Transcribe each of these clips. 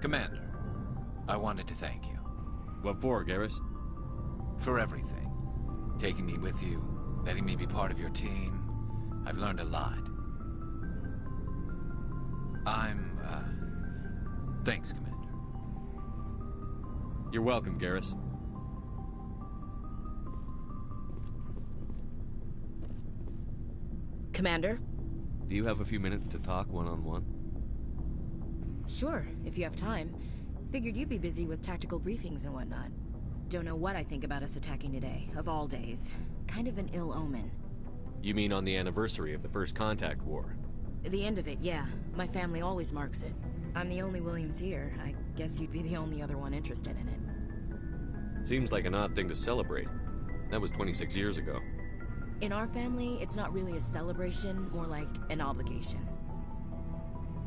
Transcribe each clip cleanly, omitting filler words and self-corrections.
Commander, I wanted to thank you. What for, Garrus? For everything. Taking me with you, letting me be part of your team. I've learned a lot. Thanks, Commander. You're welcome, Garrus. Commander? Do you have a few minutes to talk one-on-one? Sure, if you have time. Figured you'd be busy with tactical briefings and whatnot. Don't know what I think about us attacking today, of all days. Kind of an ill omen. You mean on the anniversary of the First Contact War? The end of it, yeah. My family always marks it. I'm the only Williams here. I guess you'd be the only other one interested in it. Seems like an odd thing to celebrate. That was 26 years ago. In our family, it's not really a celebration, more like an obligation.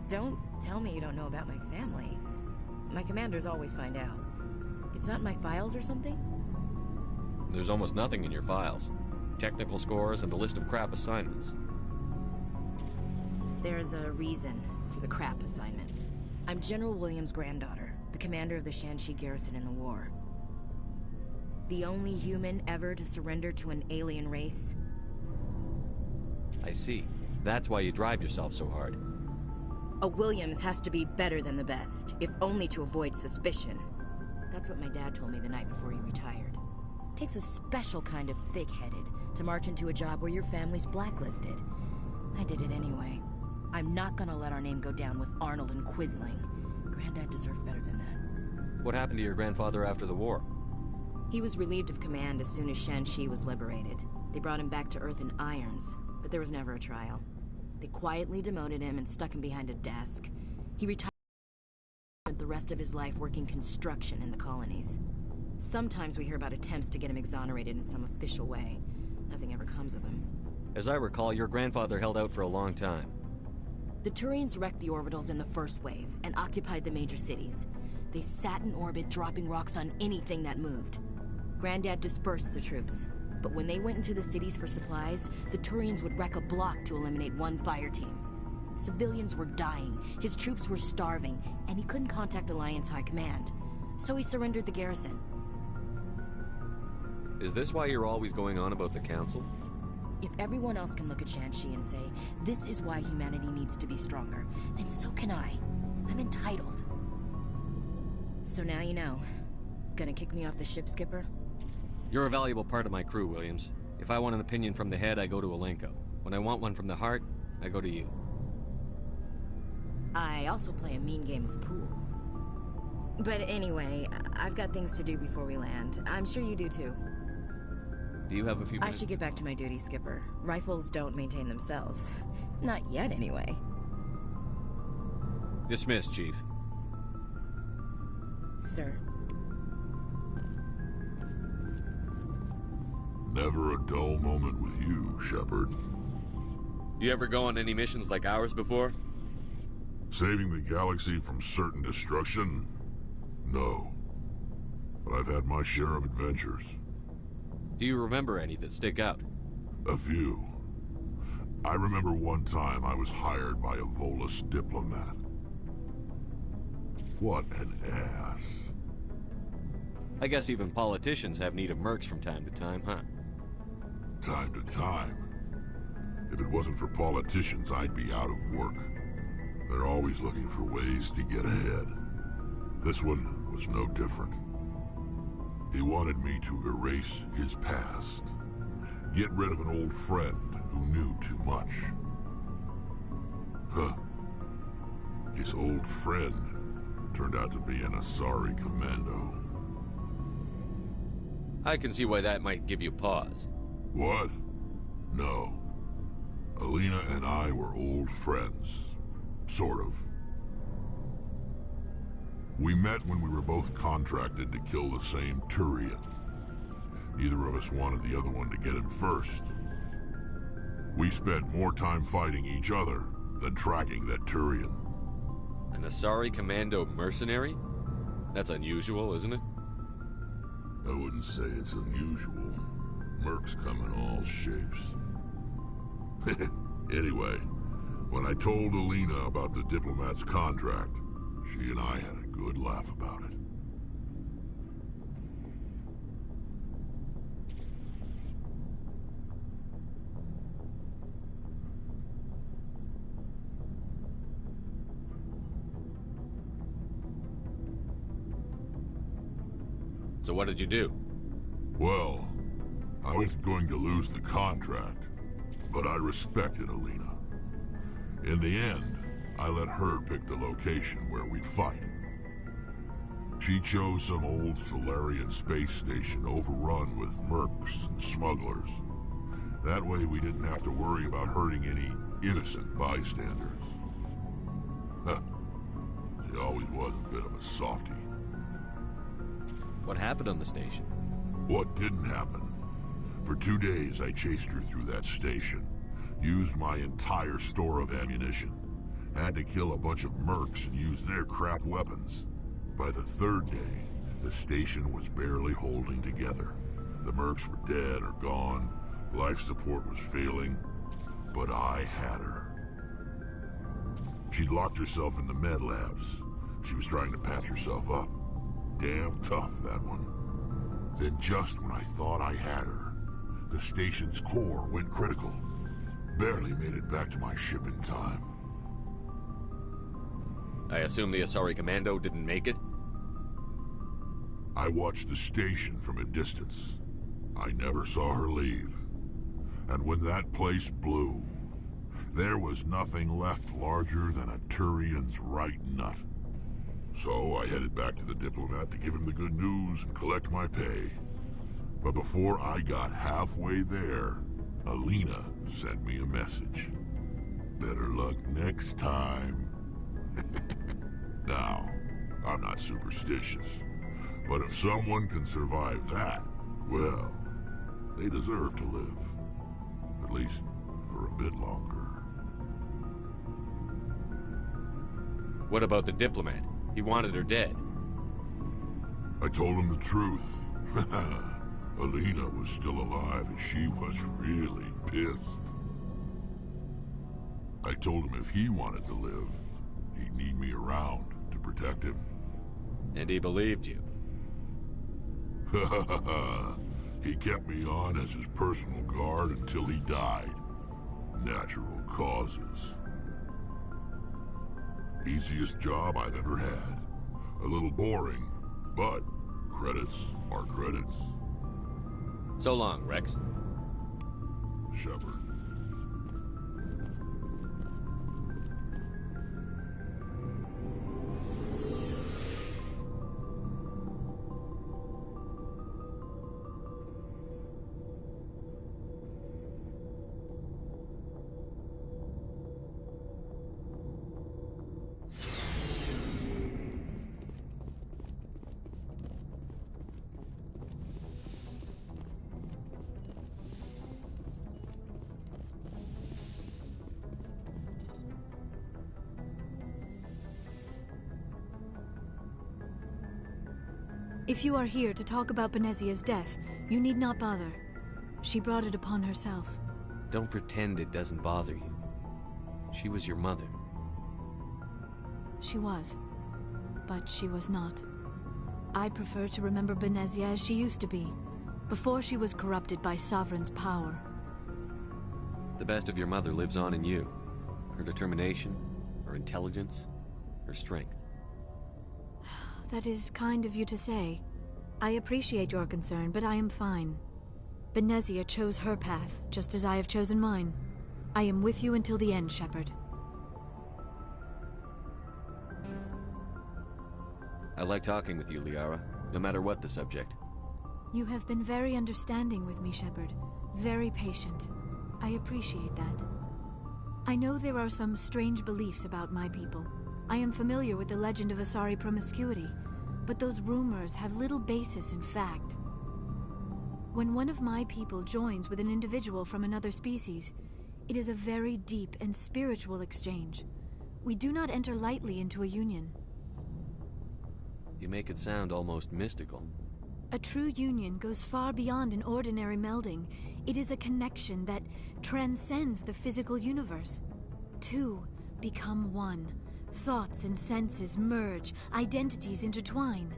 Don't tell me you don't know about my family. My commanders always find out. It's not in my files or something? There's almost nothing in your files. Technical scores and a list of crap assignments. There's a reason for the crap assignments. I'm General Williams' granddaughter, the commander of the Shanxi garrison in the war. The only human ever to surrender to an alien race. I see. That's why you drive yourself so hard. A Williams has to be better than the best, if only to avoid suspicion. That's what my dad told me the night before he retired. Takes a special kind of thick-headed to march into a job where your family's blacklisted. I did it anyway. I'm not gonna let our name go down with Arnold and Quisling. Granddad deserved better than that. What happened to your grandfather after the war? He was relieved of command as soon as Shanxi was liberated. They brought him back to Earth in irons, but there was never a trial. They quietly demoted him and stuck him behind a desk. He retired the rest of his life working construction in the colonies. Sometimes we hear about attempts to get him exonerated in some official way. Nothing ever comes of them. As I recall, your grandfather held out for a long time. The Turians wrecked the orbitals in the first wave and occupied the major cities. They sat in orbit, dropping rocks on anything that moved. Granddad dispersed the troops, but when they went into the cities for supplies, the Turians would wreck a block to eliminate one fire team. Civilians were dying, his troops were starving, and he couldn't contact Alliance High Command. So he surrendered the garrison. Is this why you're always going on about the Council? If everyone else can look at Shanxi and say, this is why humanity needs to be stronger, then so can I. I'm entitled. So now you know. Gonna kick me off the ship, Skipper? You're a valuable part of my crew, Williams. If I want an opinion from the head, I go to Alenko. When I want one from the heart, I go to you. I also play a mean game of pool. But anyway, I've got things to do before we land. I'm sure you do too. Do you have a few minutes? I should get back to my duty, Skipper. Rifles don't maintain themselves. Not yet, anyway. Dismissed, Chief. Sir. Never a dull moment with you, Shepard. You ever go on any missions like ours before? Saving the galaxy from certain destruction? No. But I've had my share of adventures. Do you remember any that stick out? A few. I remember one time I was hired by a Volus diplomat. What an ass. I guess even politicians have need of mercs from time to time, huh? Time to time. If it wasn't for politicians, I'd be out of work. They're always looking for ways to get ahead. This one was no different. He wanted me to erase his past. Get rid of an old friend who knew too much. Huh. His old friend turned out to be an Asari commando. I can see why that might give you pause. What? No. Alina and I were old friends. Sort of. We met when we were both contracted to kill the same Turian. Neither of us wanted the other one to get him first. We spent more time fighting each other than tracking that Turian. An Asari Commando mercenary? That's unusual, isn't it? I wouldn't say it's unusual. Mercs come in all shapes. Anyway, when I told Alina about the diplomat's contract, she and I had a good laugh about it. So what did you do? Well, I was going to lose the contract, but I respected Alina. In the end, I let her pick the location where we'd fight. She chose some old Solarian space station overrun with mercs and smugglers. That way we didn't have to worry about hurting any innocent bystanders. She always was a bit of a softie. What happened on the station? What didn't happen? For 2 days I chased her through that station, used my entire store of ammunition, had to kill a bunch of mercs and use their crap weapons. By the 3rd day, the station was barely holding together. The mercs were dead or gone, life support was failing, but I had her. She'd locked herself in the med labs. She was trying to patch herself up. Damn tough, that one. Then just when I thought I had her, the station's core went critical. Barely made it back to my ship in time. I assume the Asari Commando didn't make it? I watched the station from a distance. I never saw her leave. And when that place blew, there was nothing left larger than a Turian's right nut. So I headed back to the diplomat to give him the good news and collect my pay. But before I got halfway there, Alina sent me a message. Better luck next time. Now, I'm not superstitious, but if someone can survive that, well, they deserve to live. At least for a bit longer. What about the diplomat? He wanted her dead. I told him the truth. Alina was still alive and she was really pissed. I told him if he wanted to live, he'd need me around to protect him. And he believed you. He kept me on as his personal guard until he died. Natural causes. Easiest job I've ever had. A little boring, but credits are credits. So long, Rex. Shepard. If you are here to talk about Benezia's death, you need not bother. She brought it upon herself. Don't pretend it doesn't bother you. She was your mother. She was. But she was not. I prefer to remember Benezia as she used to be, before she was corrupted by Sovereign's power. The best of your mother lives on in you. Her determination, her intelligence, her strength. That is kind of you to say. I appreciate your concern, but I am fine. Benezia chose her path, just as I have chosen mine. I am with you until the end, Shepard. I like talking with you, Liara, no matter what the subject. You have been very understanding with me, Shepard. Very patient. I appreciate that. I know there are some strange beliefs about my people. I am familiar with the legend of Asari promiscuity, but those rumors have little basis in fact. When one of my people joins with an individual from another species, it is a very deep and spiritual exchange. We do not enter lightly into a union. You make it sound almost mystical. A true union goes far beyond an ordinary melding. It is a connection that transcends the physical universe. Two become one. Thoughts and senses merge, identities intertwine.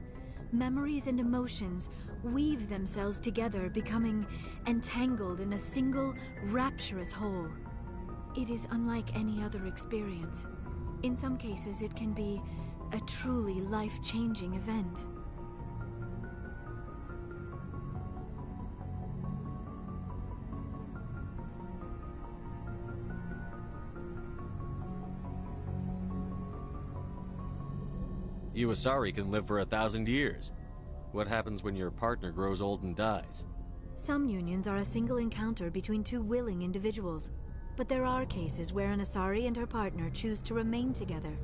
Memories and emotions weave themselves together, becoming entangled in a single, rapturous whole. It is unlike any other experience. In some cases, it can be a truly life-changing event. You Asari can live for 1,000 years. What happens when your partner grows old and dies? Some unions are a single encounter between two willing individuals, but there are cases where an Asari and her partner choose to remain together.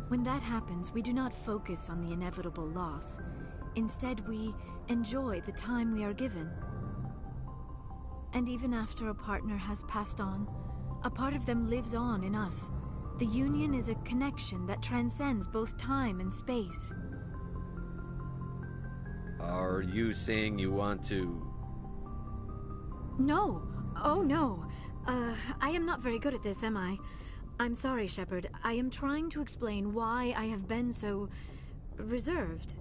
When that happens, we do not focus on the inevitable loss. Instead, we enjoy the time we are given. And even after a partner has passed on, a part of them lives on in us. The union is a connection that transcends both time and space. Are you saying you want to... No! Oh no! I am not very good at this, am I? I'm sorry, Shepard. I am trying to explain why I have been so... reserved.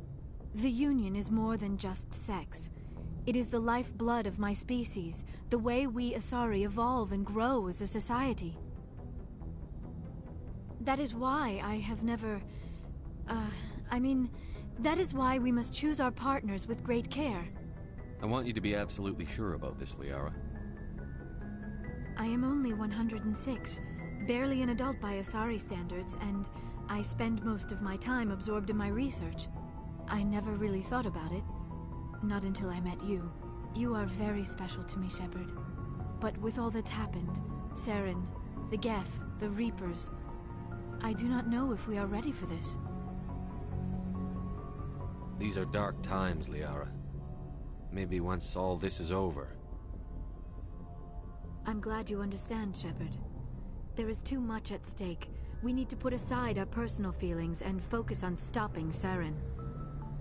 The union is more than just sex. It is the lifeblood of my species, the way we Asari evolve and grow as a society. That is why I have never... that is why we must choose our partners with great care. I want you to be absolutely sure about this, Liara. I am only 106, barely an adult by Asari standards, and I spend most of my time absorbed in my research. I never really thought about it. Not until I met you. You are very special to me, Shepard. But with all that's happened, Saren, the Geth, the Reapers, I do not know if we are ready for this. These are dark times, Liara. Maybe once all this is over. I'm glad you understand, Shepard. There is too much at stake. We need to put aside our personal feelings and focus on stopping Saren.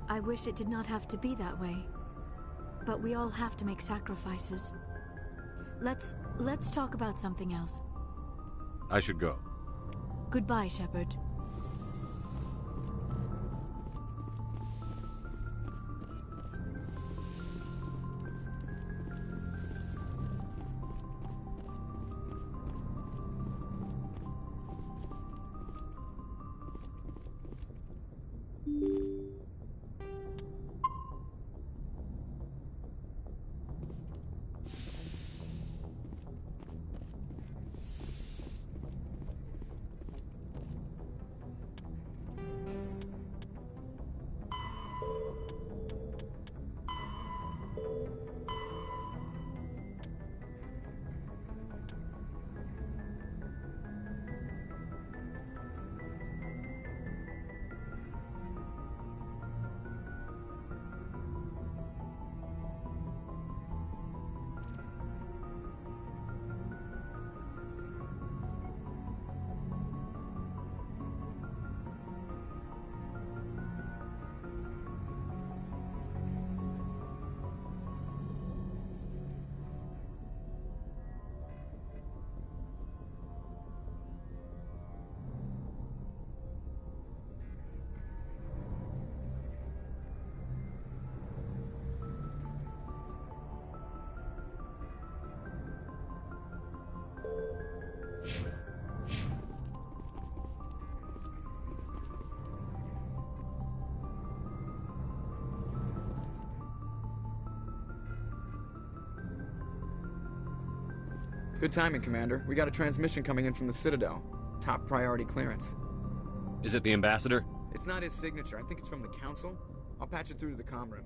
I wish it did not have to be that way. But we all have to make sacrifices. Let's talk about something else. I should go. Goodbye, Shepard. Good timing, Commander. We got a transmission coming in from the Citadel. Top priority clearance. Is it the ambassador? It's not his signature. I think it's from the Council. I'll patch it through to the comm room.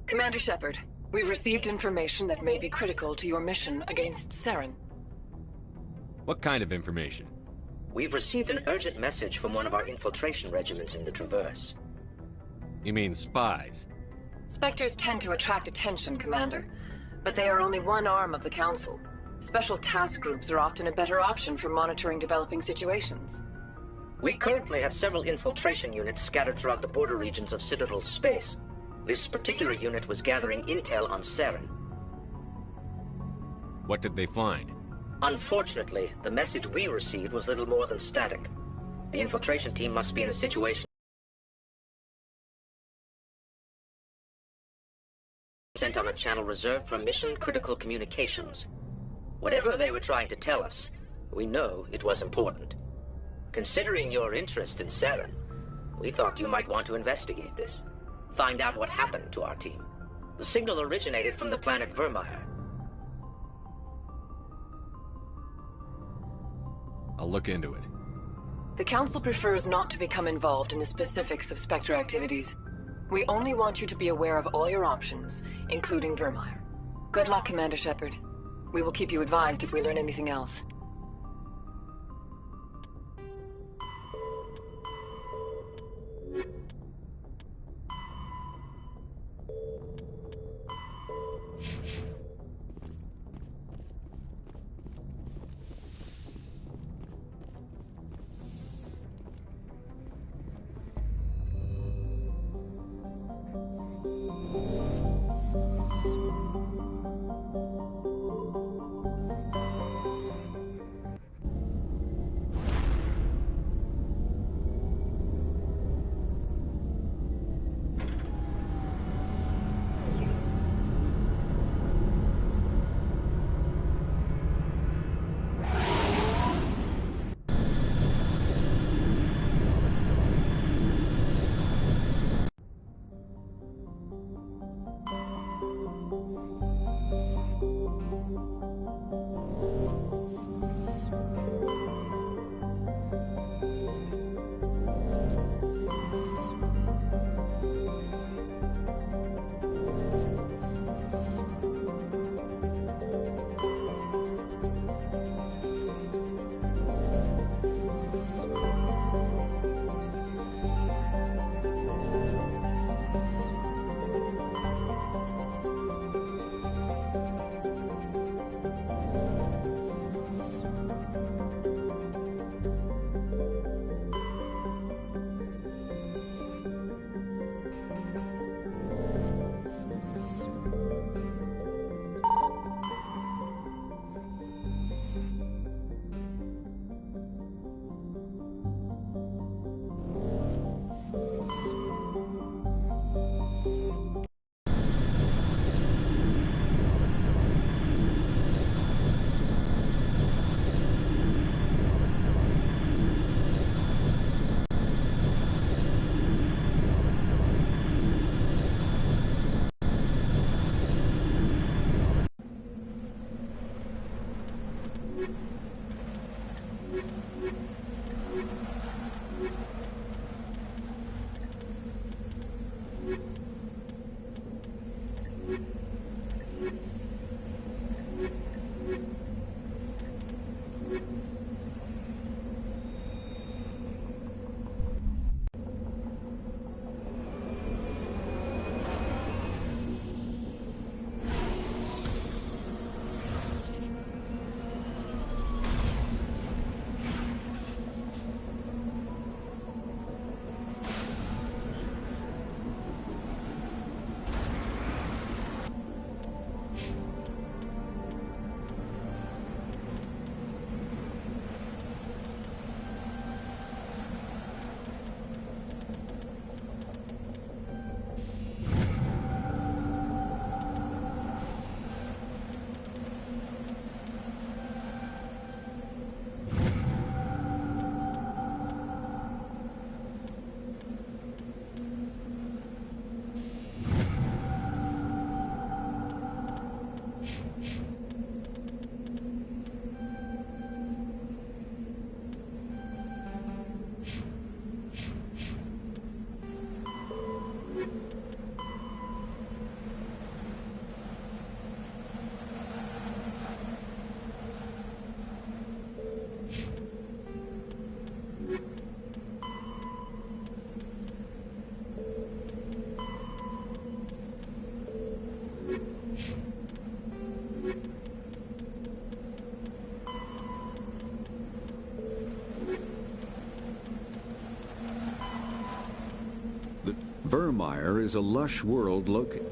Commander Shepard, We've received information that may be critical to your mission against Saren. What kind of information? We've received an urgent message from one of our infiltration regiments in the Traverse. You mean spies? Spectres tend to attract attention, Commander, but they are only one arm of the Council. Special task groups are often a better option for monitoring developing situations. We currently have several infiltration units scattered throughout the border regions of Citadel space. This particular unit was gathering intel on Saren. What did they find? Unfortunately, the message we received was little more than static. The infiltration team must be in a situation sent on a channel reserved for mission-critical communications. Whatever they were trying to tell us, we know it was important. Considering your interest in Saren, we thought you might want to investigate this. Find out what happened to our team. The signal originated from the planet Vermeer. I'll look into it. The Council prefers not to become involved in the specifics of Spectre activities. We only want you to be aware of all your options, including Vermeer. Good luck, Commander Shepard. We will keep you advised if we learn anything else. Vermeer is a lush world located.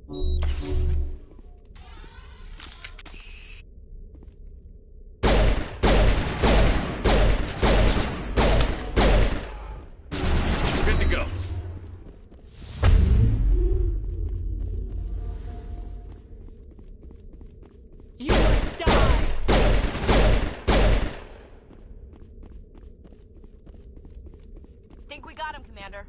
Good to go. You must die! Think we got him, Commander.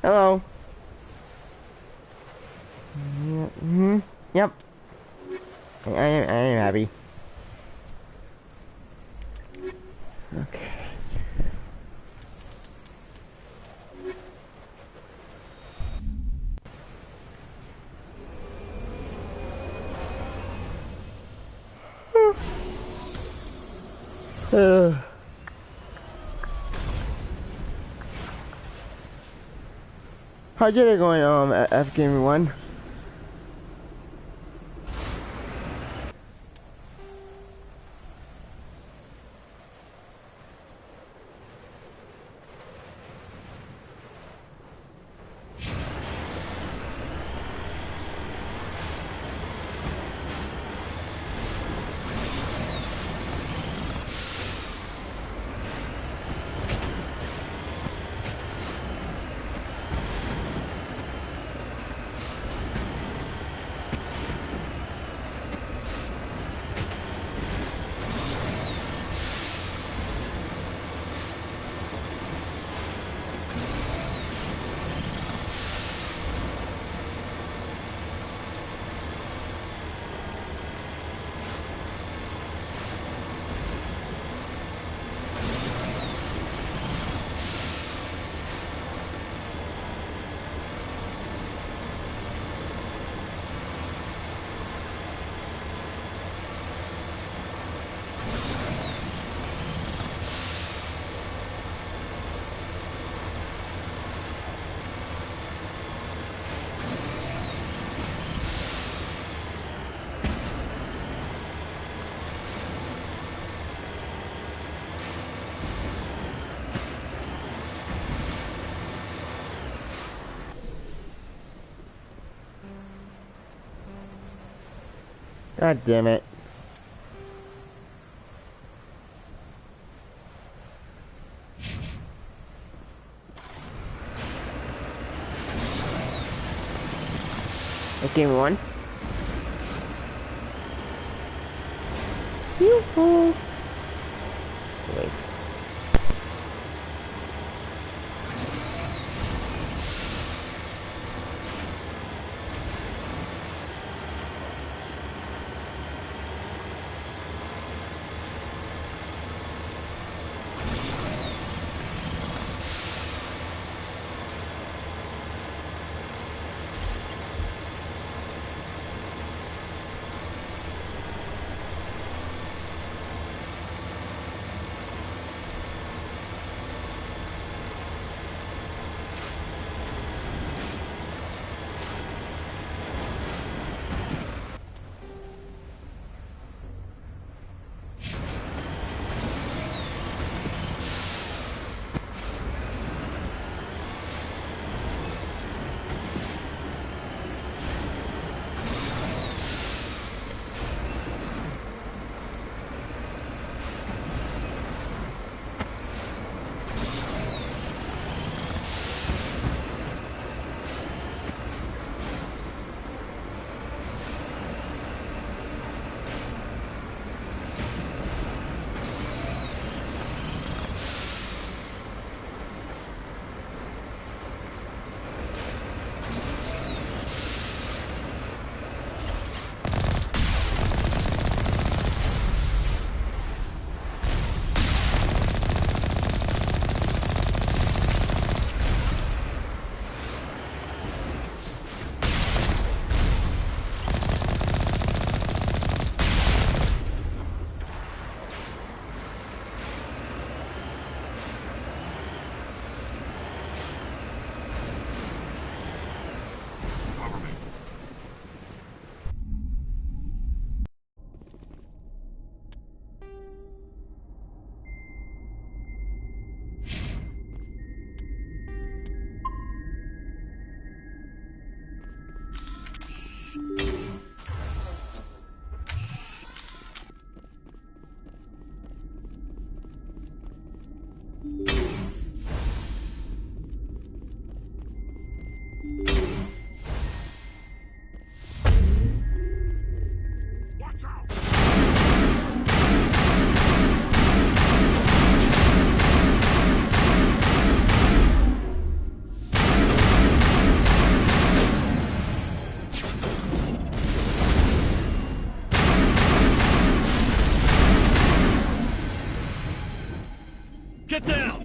Hello. Mm-hmm. Yep. I am happy. Okay. How'd you get going, F Gaming 1? God damn it. Okay, one. Yoo-hoo. Wait. Get down!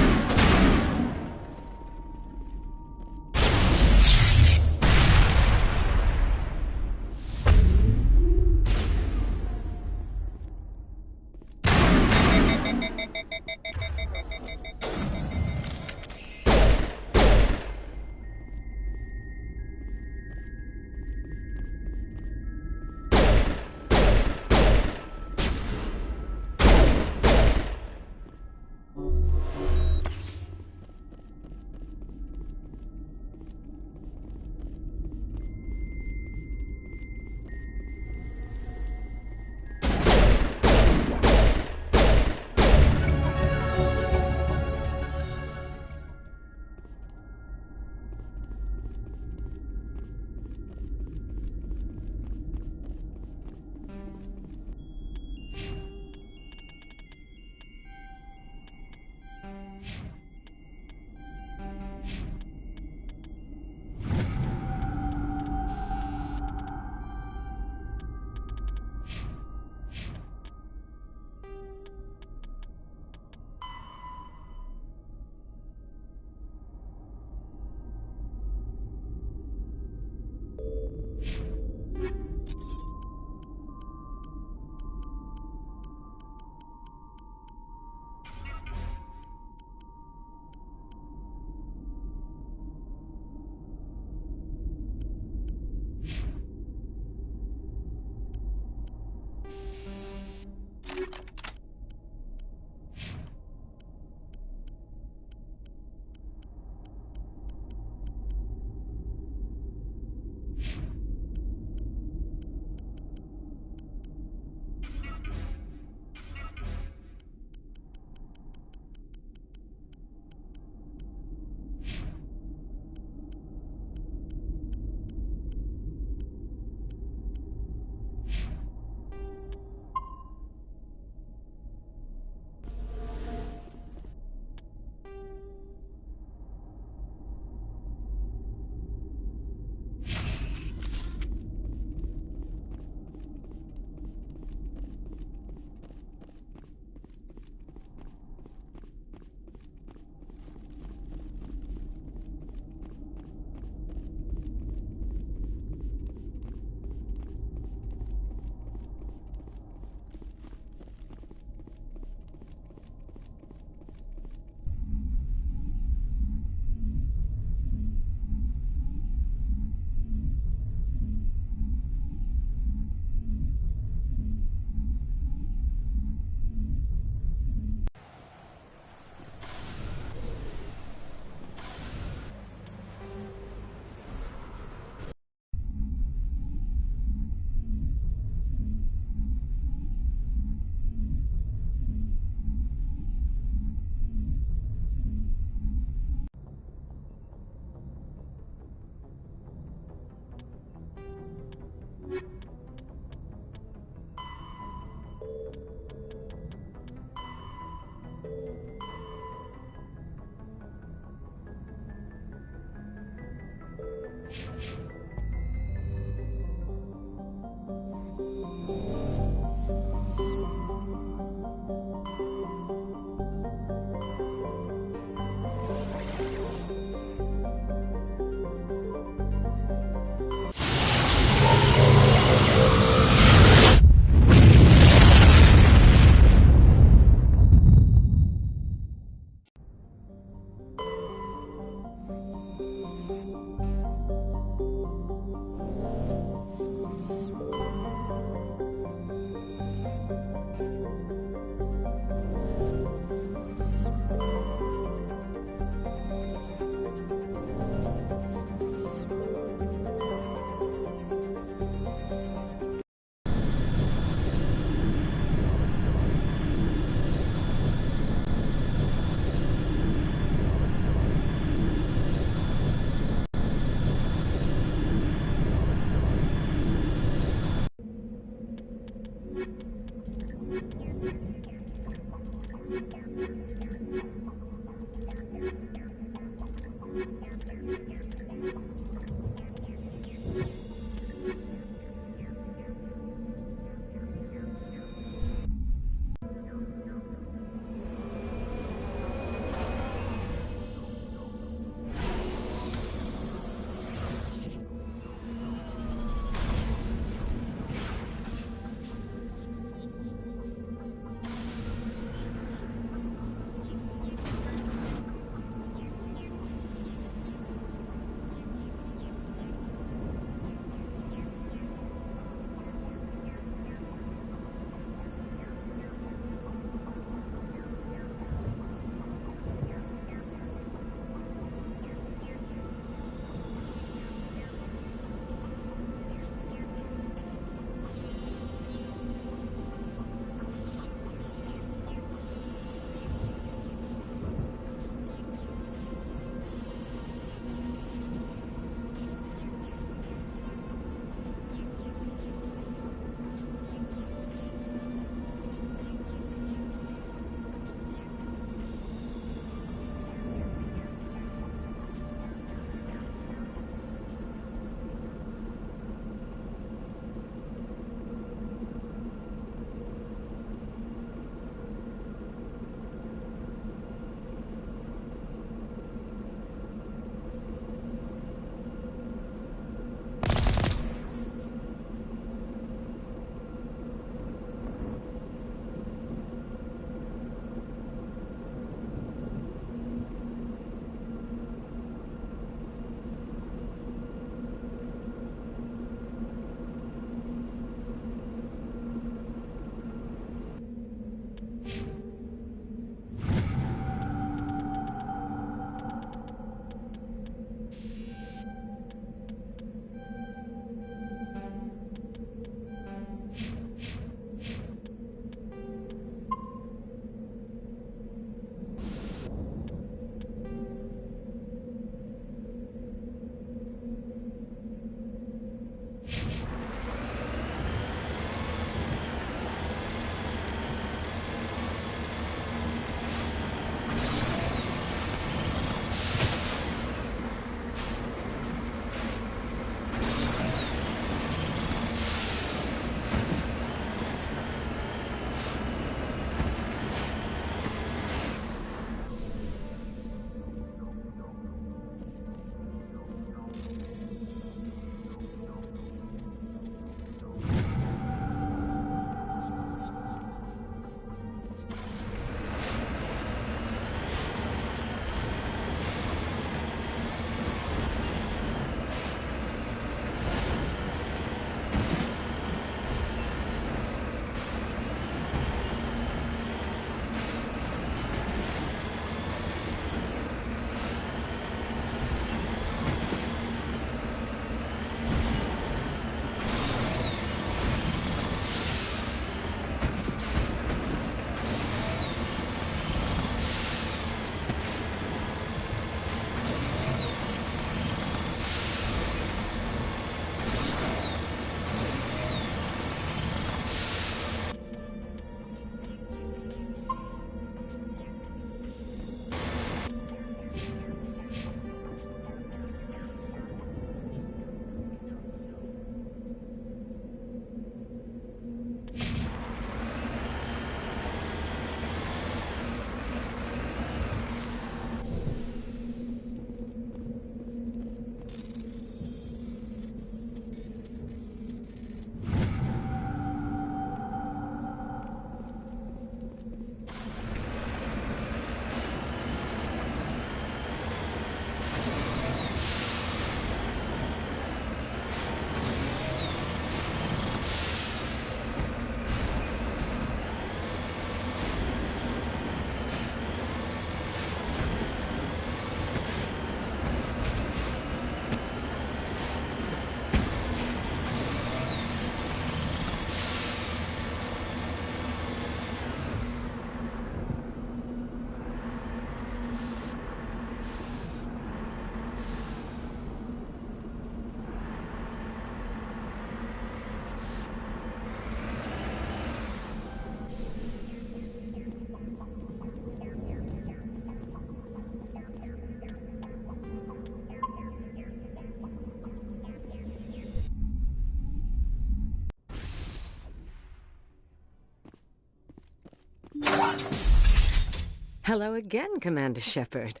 Hello again, Commander Shepard.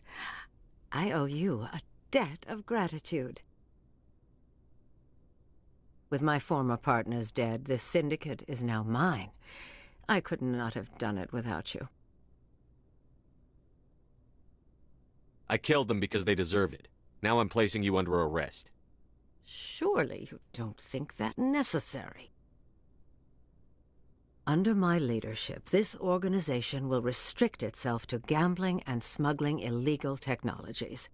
I owe you a debt of gratitude. With my former partners dead, this syndicate is now mine. I could not have done it without you. I killed them because they deserve it. Now I'm placing you under arrest. Surely you don't think that necessary. Under my leadership, this organization will restrict itself to gambling and smuggling illegal technologies.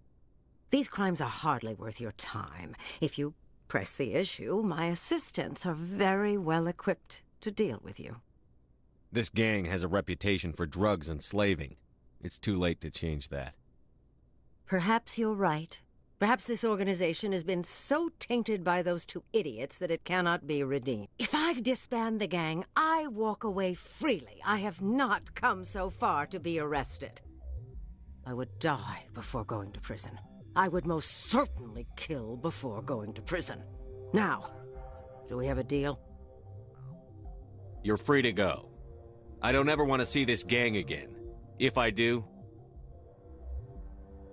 These crimes are hardly worth your time. If you press the issue, my assistants are very well equipped to deal with you. This gang has a reputation for drugs and slaving. It's too late to change that. Perhaps you're right. Perhaps this organization has been so tainted by those two idiots that it cannot be redeemed. If I disband the gang, I walk away freely. I have not come so far to be arrested. I would die before going to prison. I would most certainly kill before going to prison. Now, do we have a deal? You're free to go. I don't ever want to see this gang again. If I do...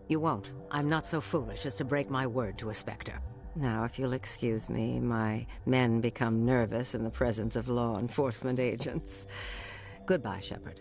You won't. I'm not so foolish as to break my word to a Spectre. Now, if you'll excuse me, my men become nervous in the presence of law enforcement agents. Goodbye, Shepard.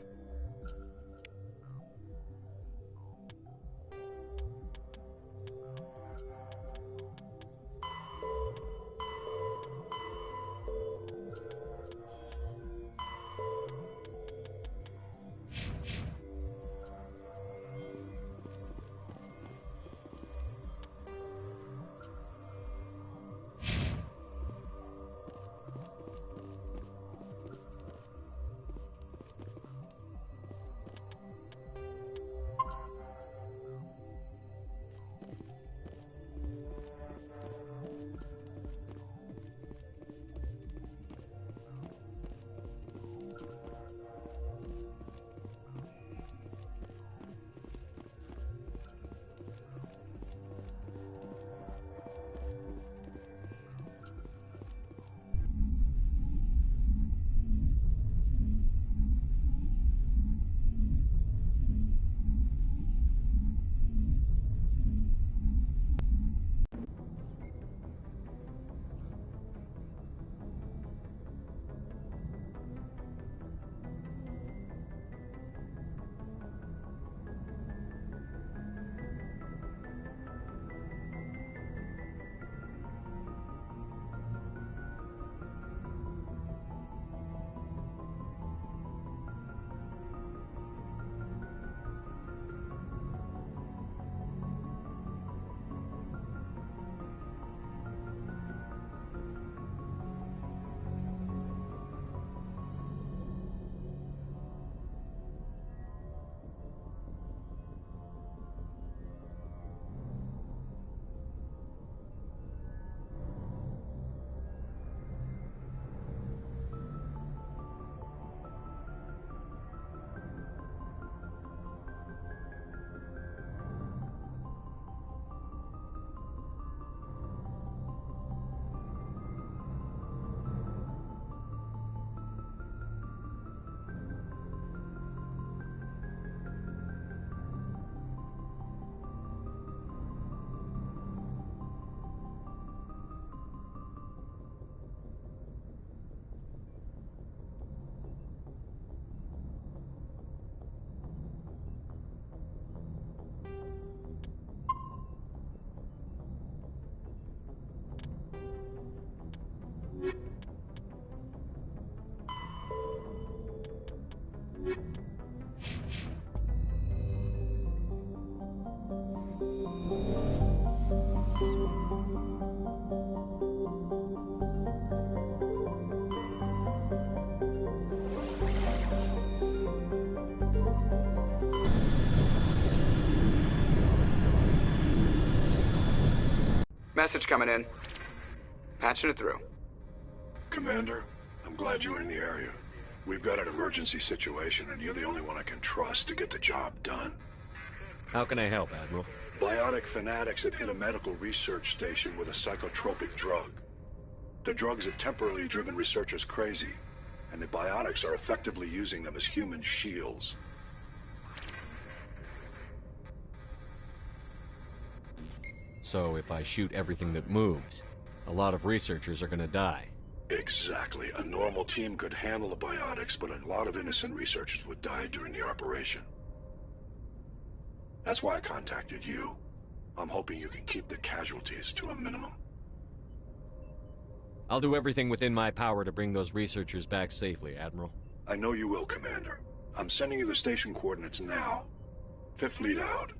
Message coming in. Patching it through. Commander, I'm glad you're in the area. We've got an emergency situation, and you're the only one I can trust to get the job done. How can I help, Admiral? Biotic fanatics have hit a medical research station with a psychotropic drug. The drugs have temporarily driven researchers crazy. and the biotics are effectively using them as human shields. So if I shoot everything that moves, a lot of researchers are gonna die. Exactly. A normal team could handle the biotics, but a lot of innocent researchers would die during the operation. That's why I contacted you. I'm hoping you can keep the casualties to a minimum. I'll do everything within my power to bring those researchers back safely, Admiral. I know you will, Commander. I'm sending you the station coordinates now. Fifth Fleet out.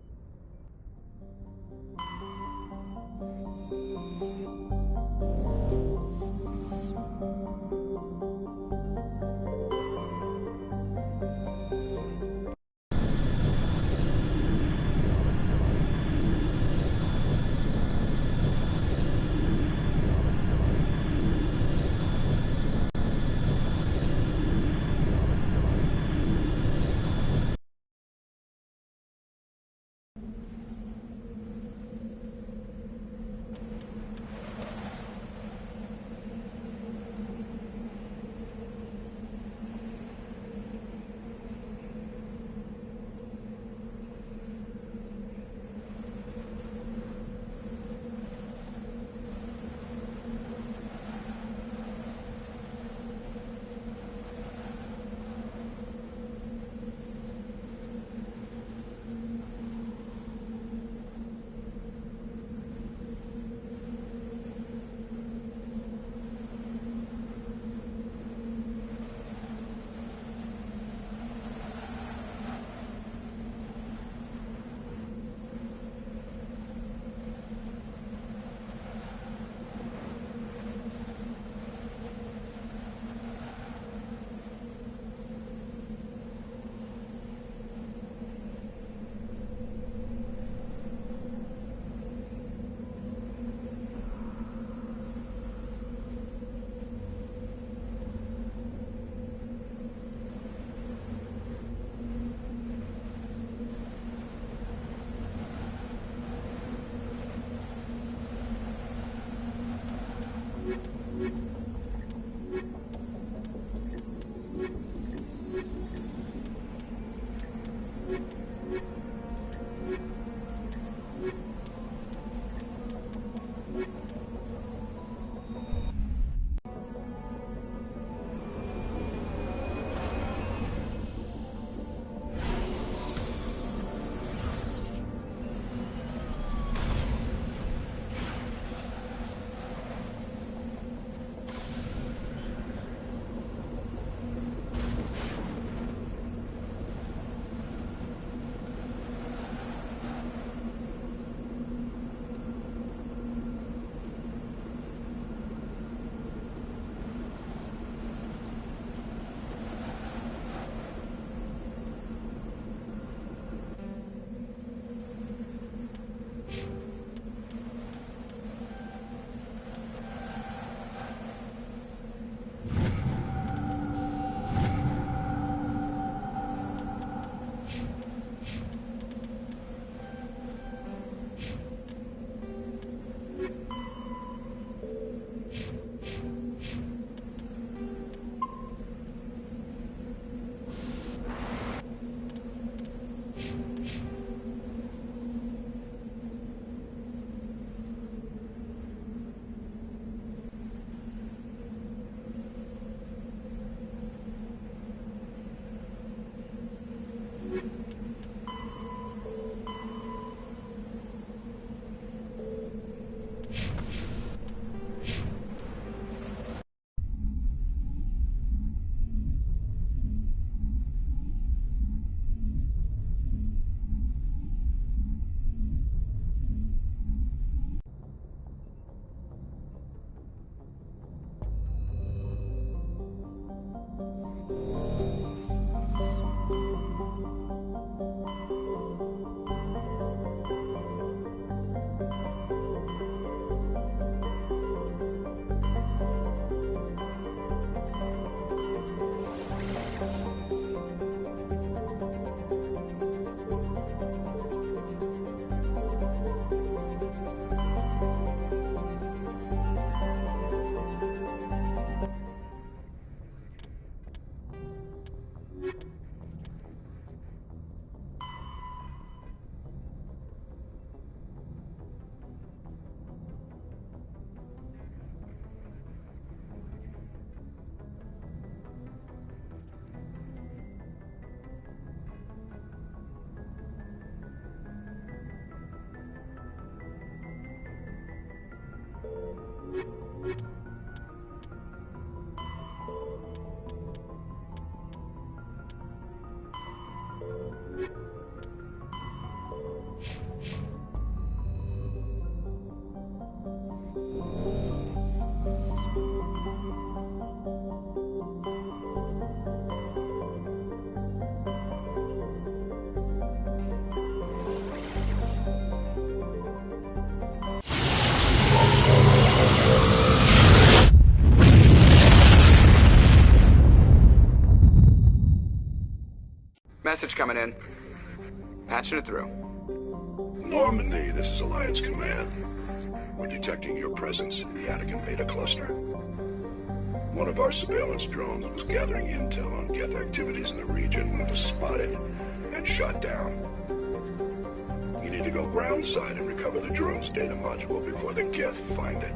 Message coming in. Patching it through. Normandy, this is Alliance Command. We're detecting your presence in the Attican Beta cluster. One of our surveillance drones was gathering intel on Geth activities in the region when it was spotted and shot down. You need to go groundside and recover the drone's data module before the Geth find it.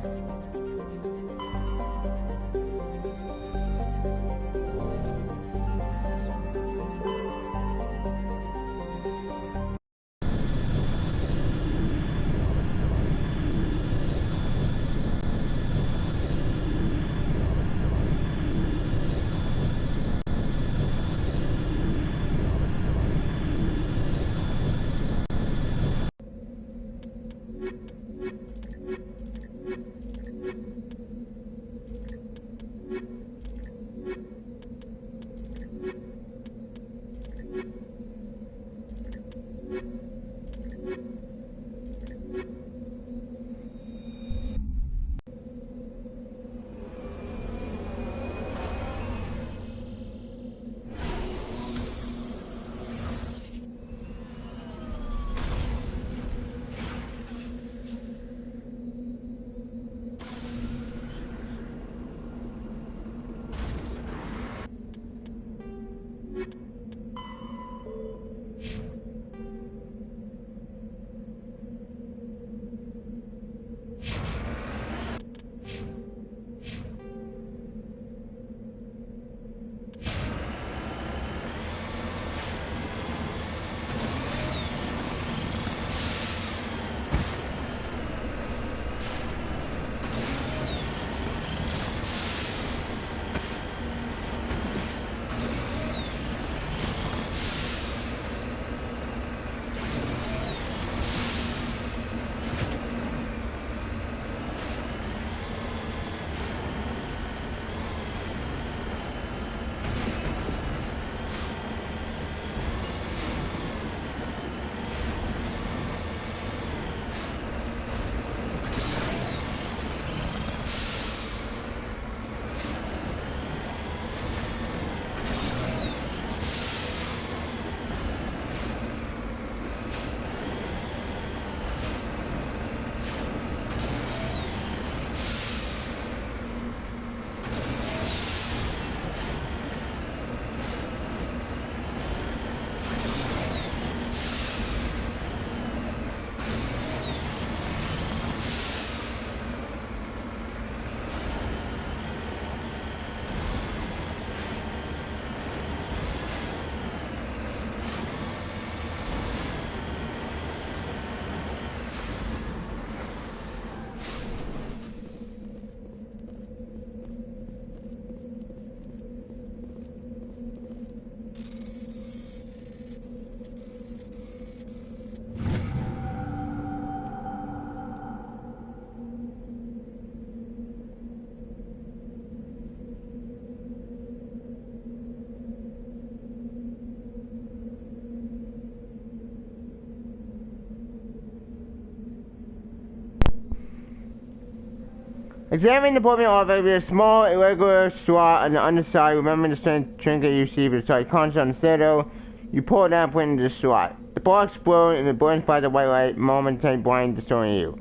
Examine the bottom of it with a small irregular slot on the underside. Remember the strength trinket you see beside console on the stereo. You pull it out and put it into the slot. The ball explodes and it burns by the white light, momentarily blind, destroying you.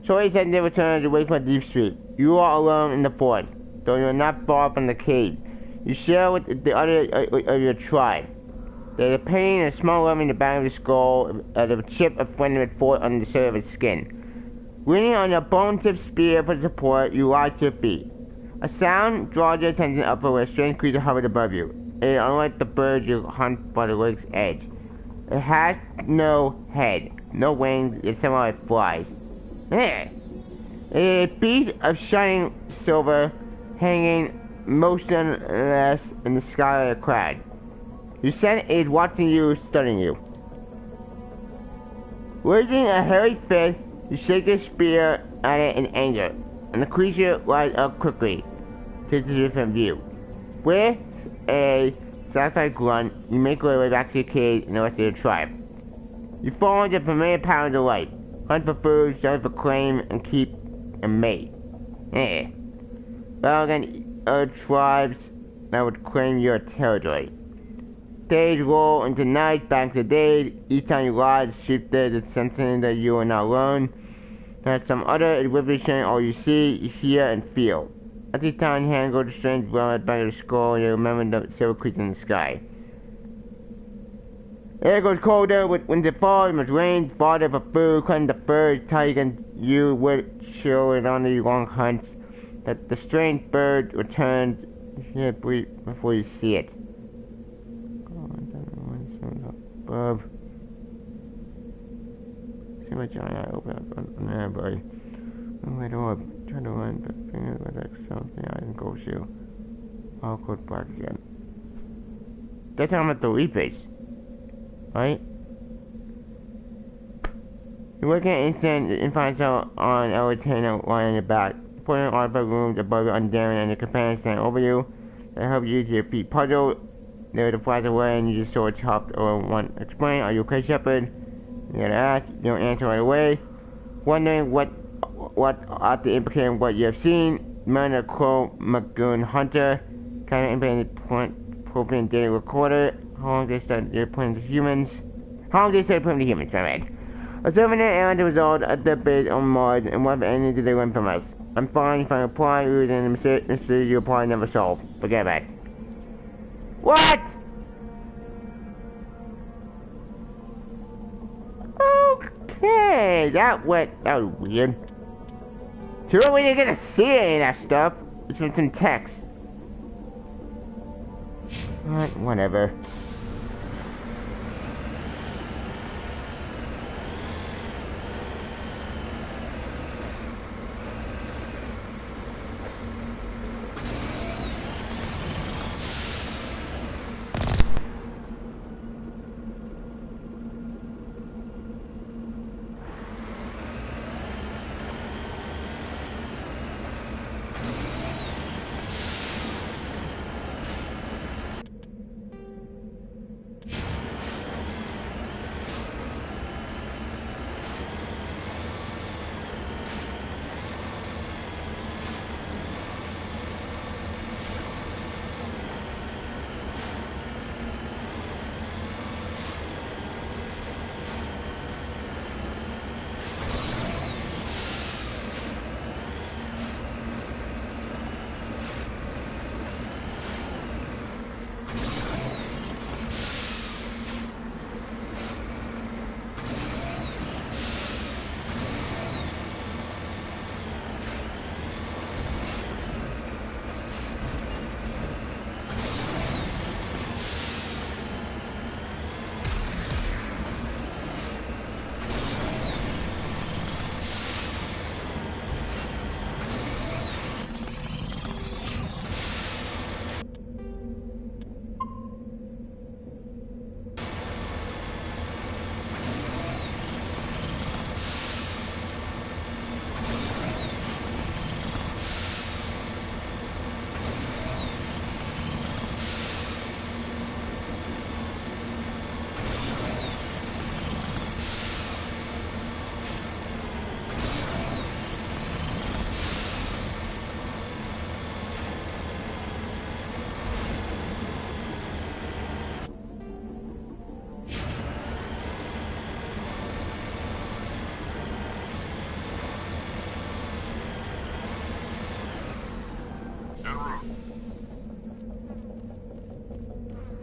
So he said they returned away from Deep Street. You are alone in the fort, though you are not far from the cave. You share with the other of your tribe. There is a pain and a small lump in the back of the skull as a chip of flint fought on the surface of its skin. Leaning on your bone-tipped spear for support, you lie to your feet. A sound draws your attention upward where a strange creature hovered above you. It is unlike the bird you hunt by the lake's edge. It has no head, no wings, yet somehow it flies. A piece of shining silver hanging motionless in the sky like a crag. You sense it is watching you, studying you. Raising a hairy fist, you shake your spear at it in anger, and the creature rises up quickly, takes a different view. With a satisfied grunt, you make your way back to your cage and the rest of your tribe. You follow into familiar patterns of life, hunt for food, search for claim, and keep and mate. Rather than other tribes that would claim your territory. Days roll into nights, back to days. Each time you rise, shifted the sensing that you are not alone. That some other is sharing all you see, you hear, and feel. At this time, your hand goes to strange realm at the back of the skull, and you remember the silver creature in the sky. Air goes colder with winter falls, much rain, fodder for food, cutting the fur, tight against you with chill and on these long hunts. That the strange bird returns here before you see it. Above. See my giant eye open up on there, buddy. Wait up. Try to run, but fingers like something I can go to. I'll go back again. That's how I'm at the leaf base. Right? You're working at instant infinite cell on a retainer lying on your back. Important artifact rooms above you undaring and your companions stand over you. They help you use your feet puzzled. They're to fly away and you just saw chopped or want to explain. Are you okay, Shepard? You gotta ask. You don't answer right away. Wondering what ought to implicate what you have seen. Man of Crow Magoon Hunter. Kind of implicated profane data recorder. How long they said they're putting to humans? How long they said putting to humans, my man. Observing their errand result at the base on Mars, and what ending did they learn from us? I'm fine if I apply, losing the mystery you apply never solve. Forget about it. What? Okay, that was weird. Sure, we didn't get to see any of that stuff. It's from some text. Whatever.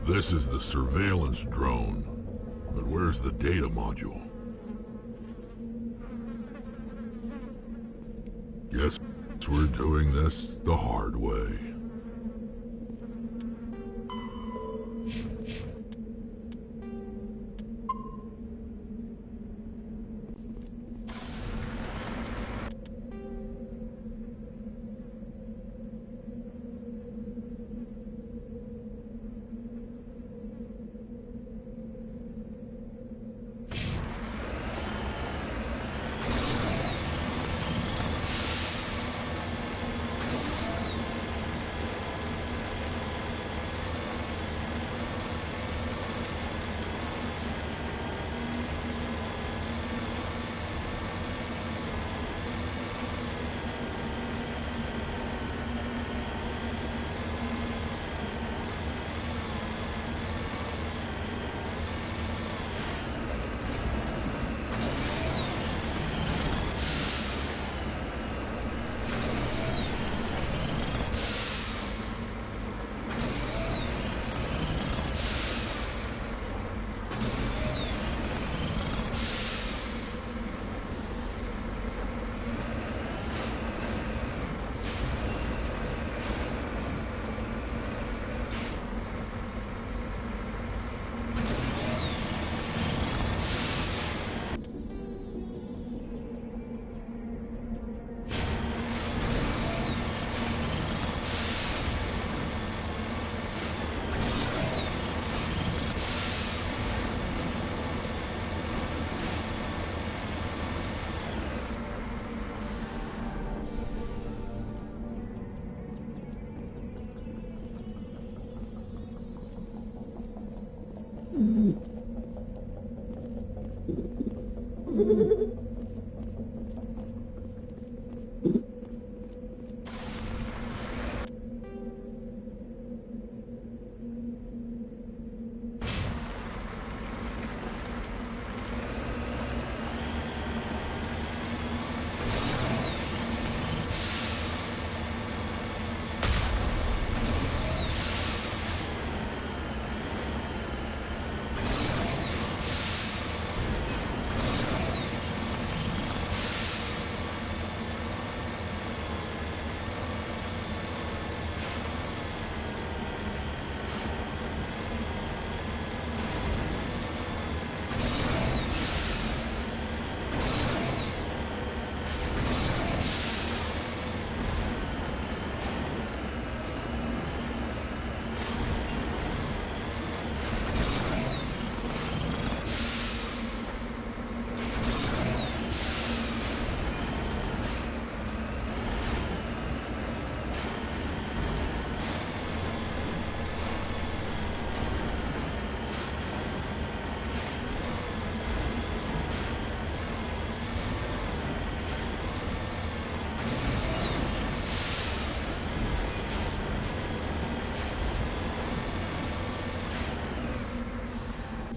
This is the surveillance drone, but where's the data module? Guess we're doing this the hard way.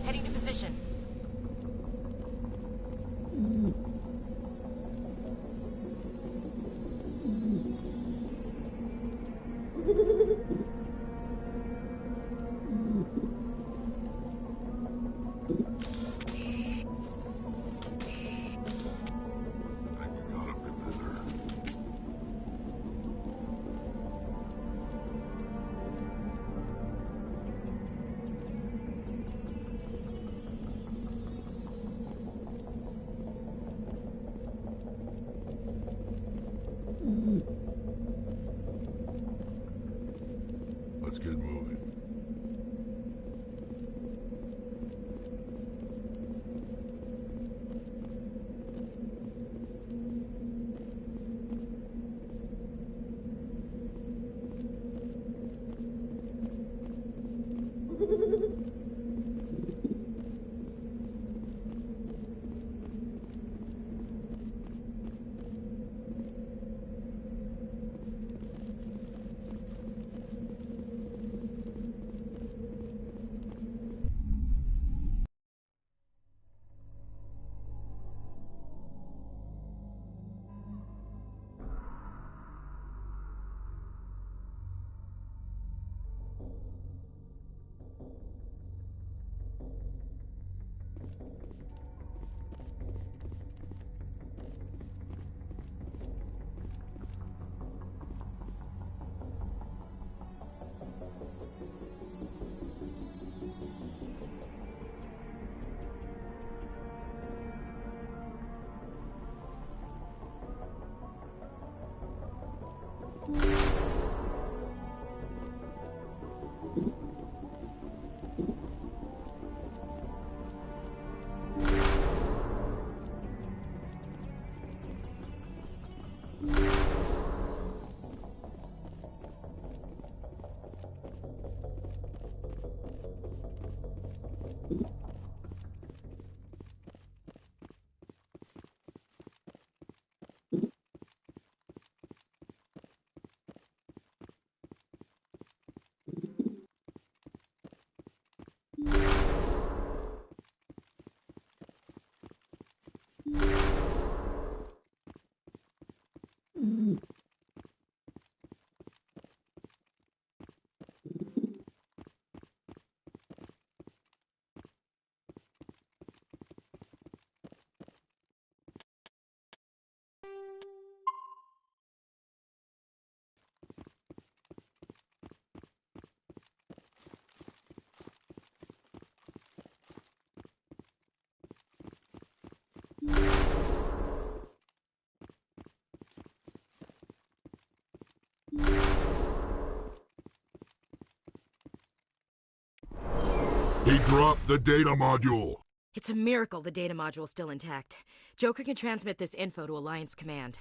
Heading to position. Let's get moving. He dropped the data module. It's a miracle the data module's still intact. Joker can transmit this info to Alliance Command.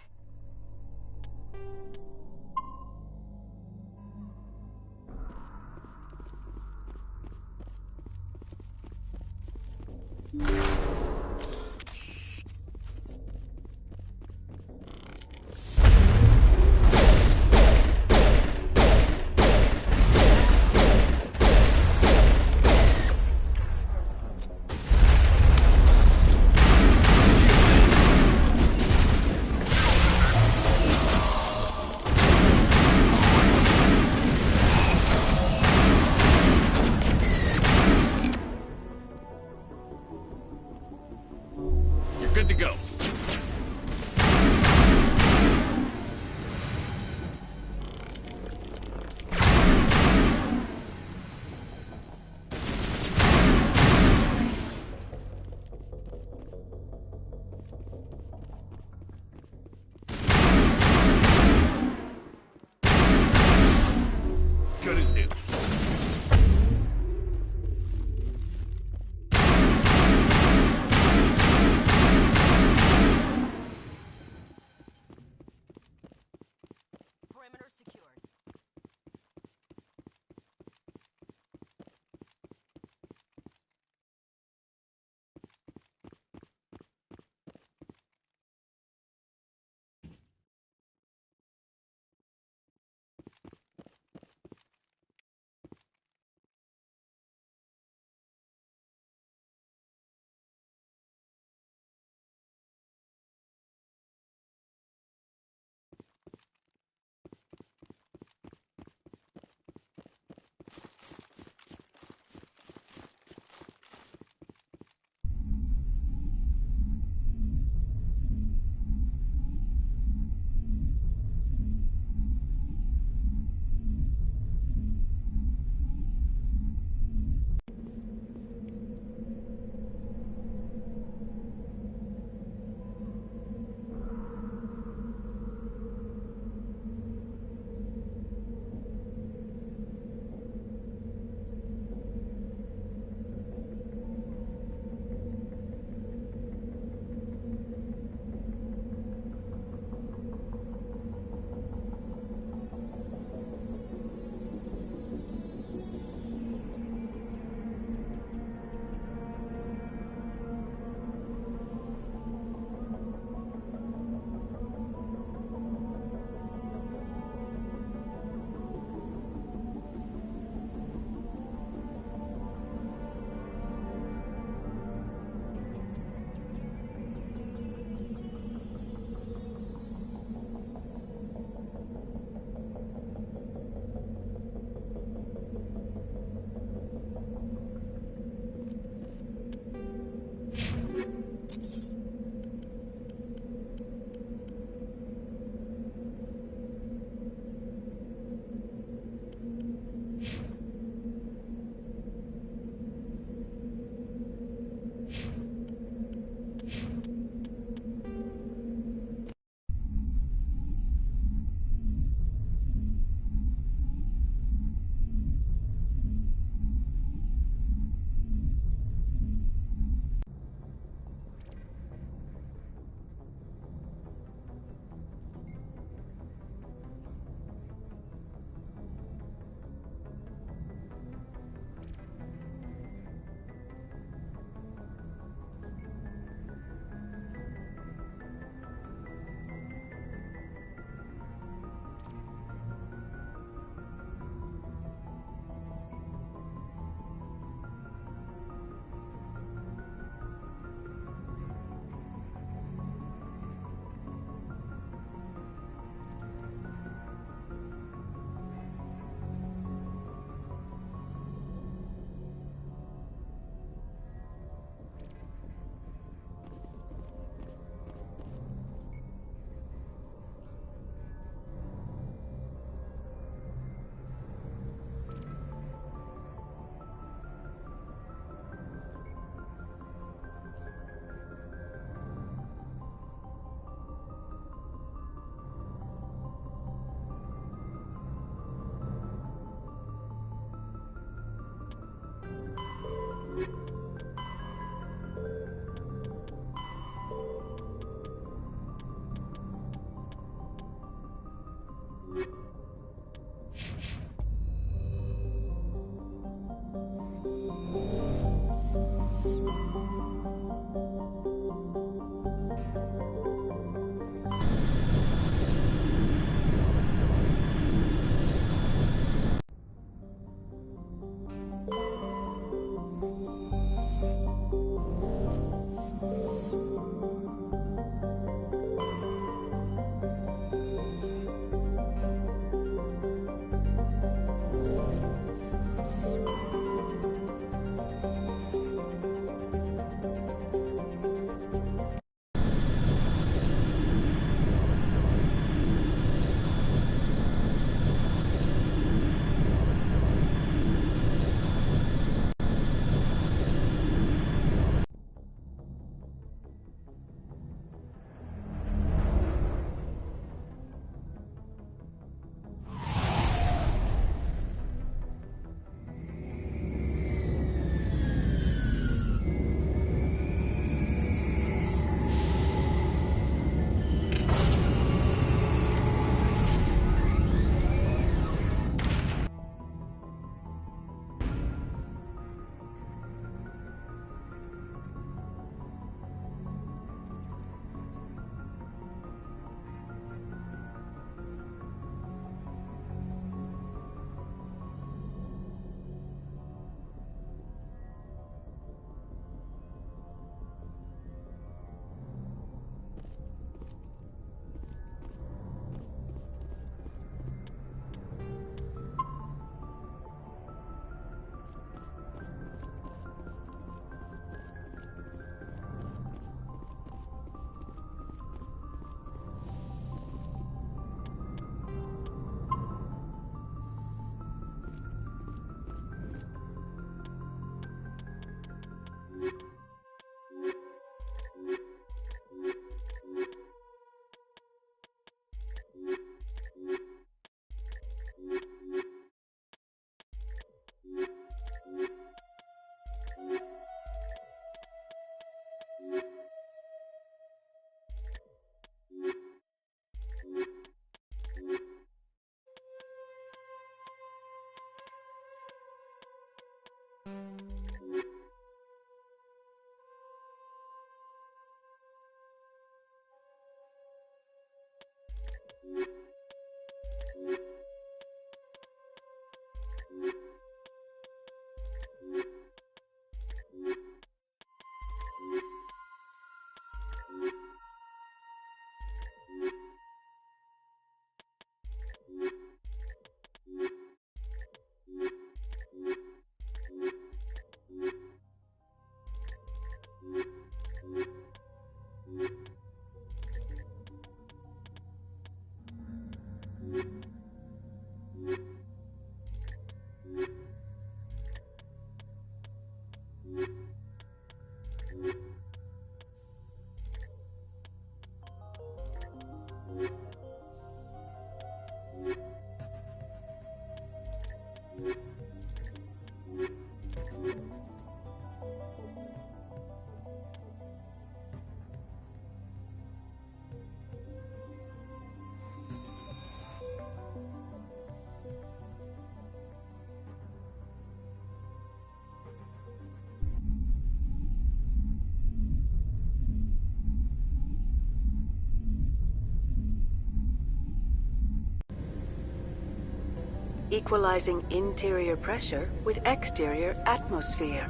Equalizing interior pressure with exterior atmosphere.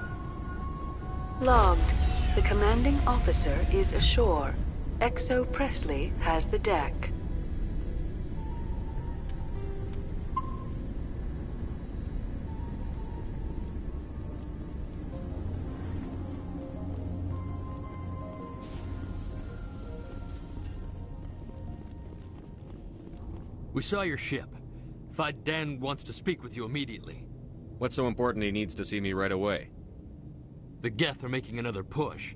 Logged. The commanding officer is ashore. XO Presley has the deck. We saw your ship. Dan wants to speak with you immediately. What's so important he needs to see me right away? The Geth are making another push.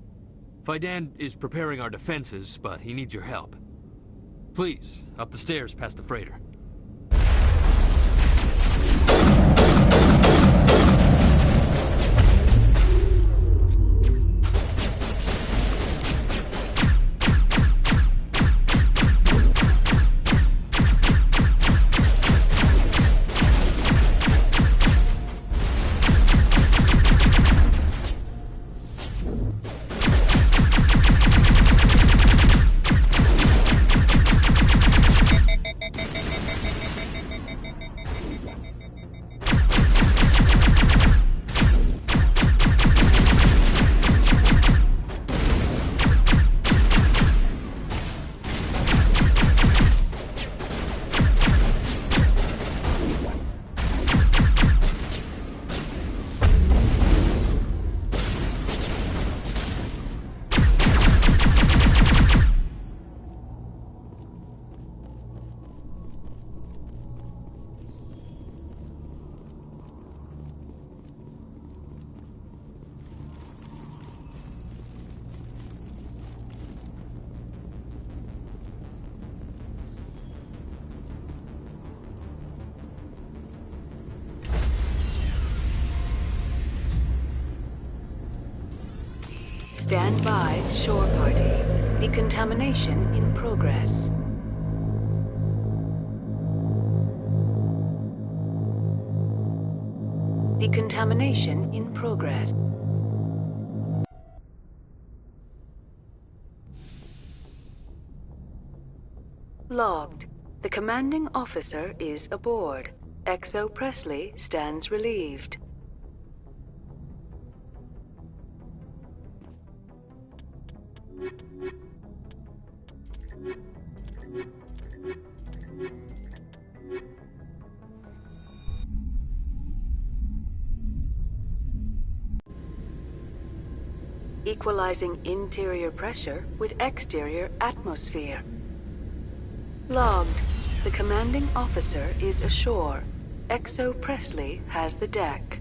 Fidan is preparing our defenses, but he needs your help. Please, up the stairs past the freighter. Stand by, shore party. Decontamination in progress. Decontamination in progress. Logged. The commanding officer is aboard. XO Presley stands relieved. Equalizing interior pressure with exterior atmosphere. Logged. The commanding officer is ashore. XO Presley has the deck.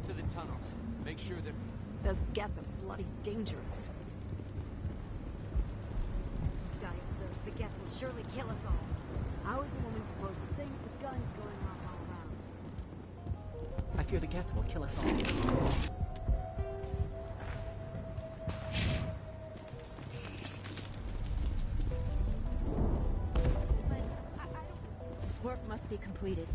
To the tunnels. Make sure that... Those Geth are bloody dangerous. Die of those. The Geth will surely kill us all. How is a woman supposed to think with guns going off all around? I fear the Geth will kill us all. This work must be completed.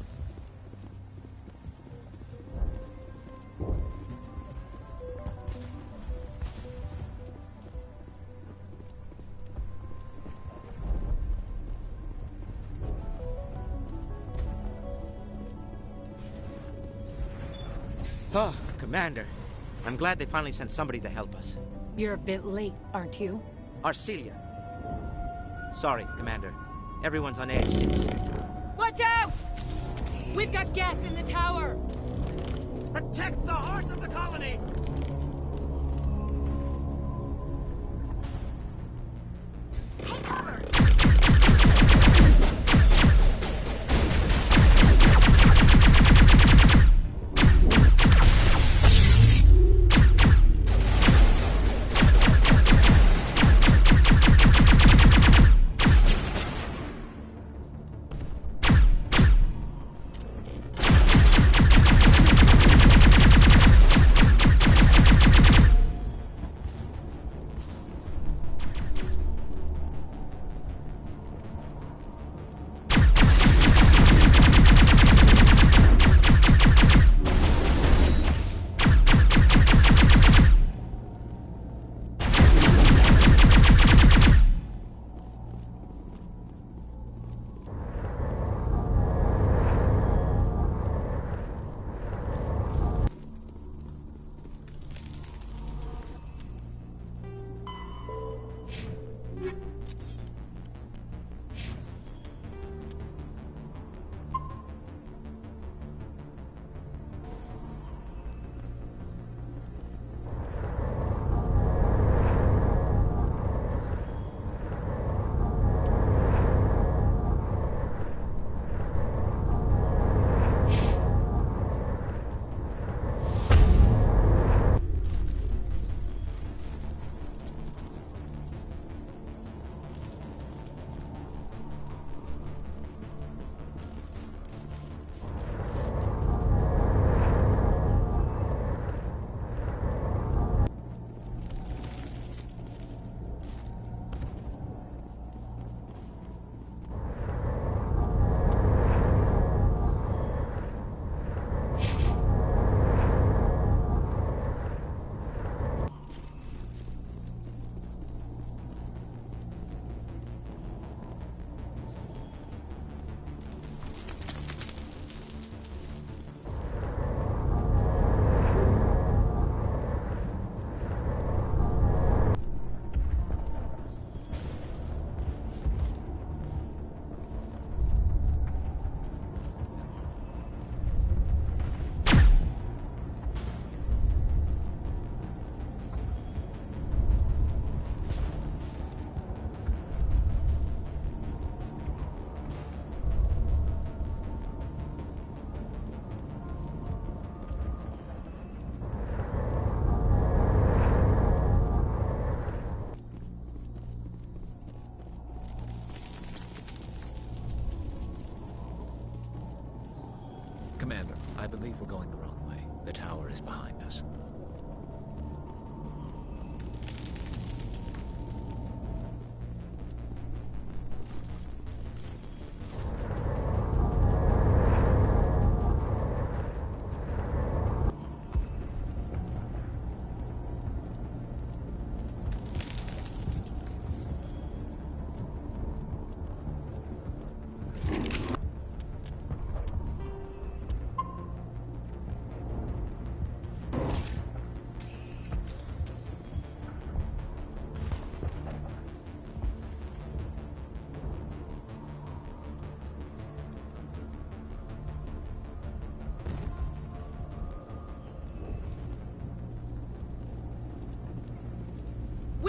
Oh, Commander. I'm glad they finally sent somebody to help us. You're a bit late, aren't you? Arcelia. Sorry, Commander. Everyone's on edge since... Watch out! We've got Geth in the tower! Protect the heart of the colony! Take cover! Commander, I believe we're going the wrong way. The tower is behind us.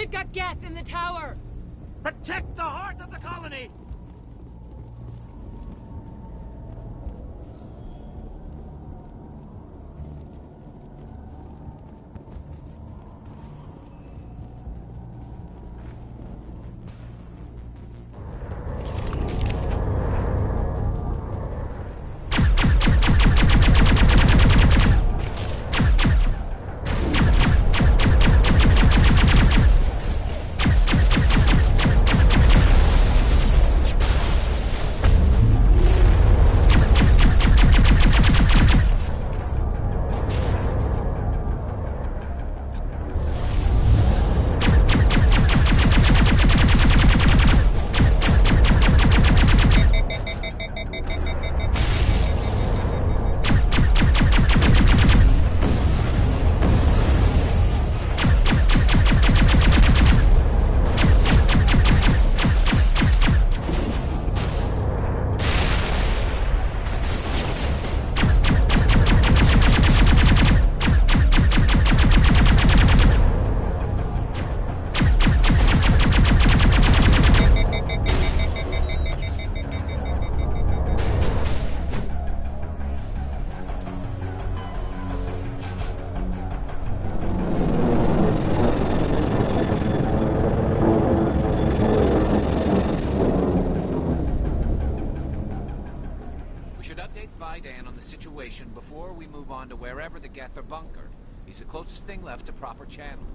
We've got Geth in the tower! Protect the heart of the colony! Before we move on to wherever the Geth are bunkered. He's the closest thing left to proper channels.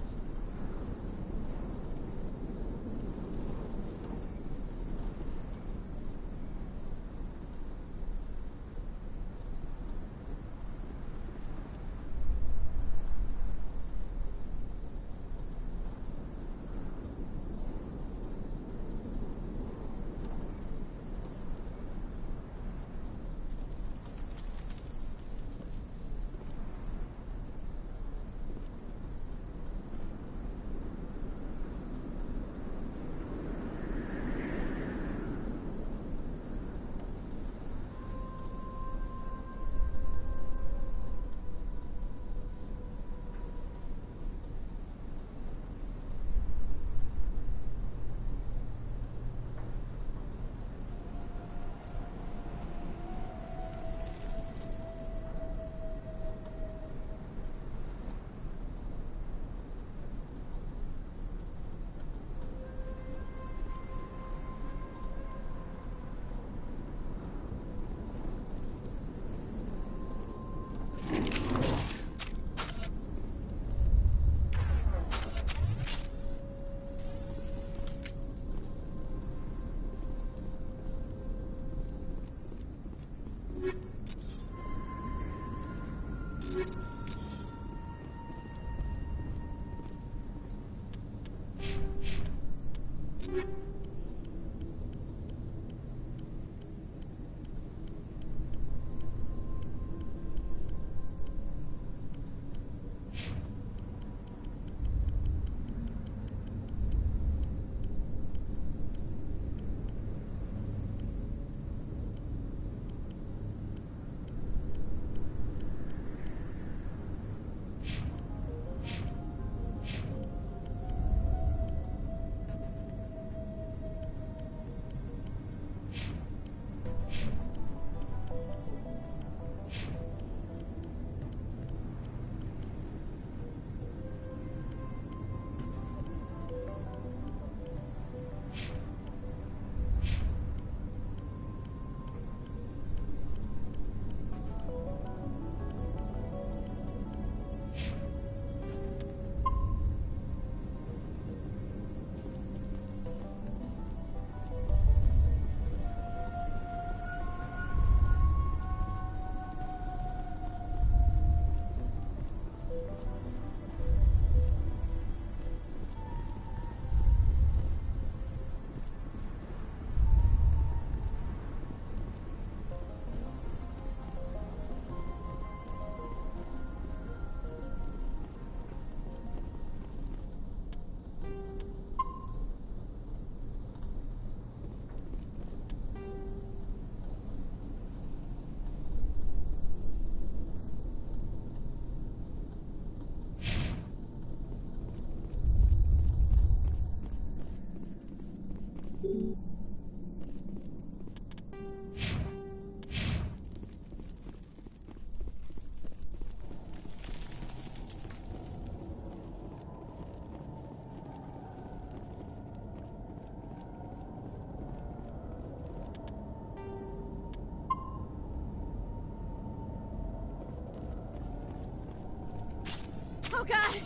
God!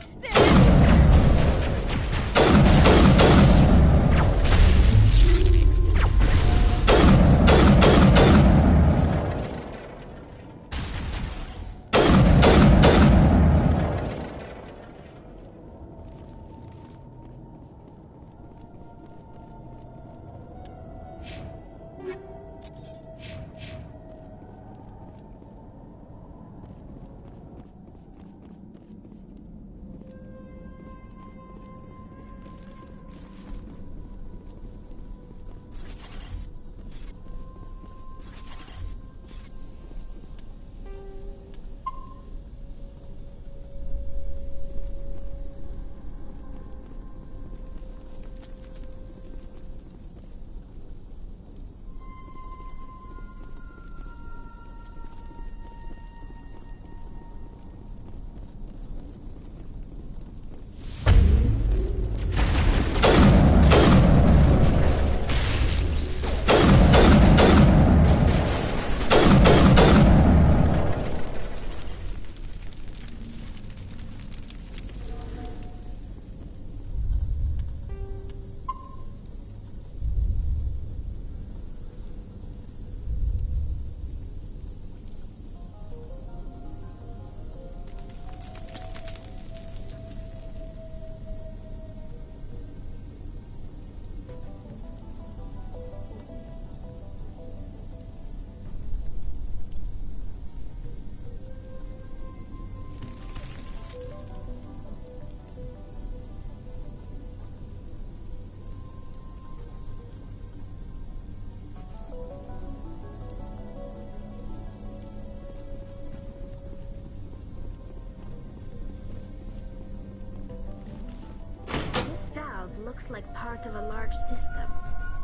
Looks like part of a large system.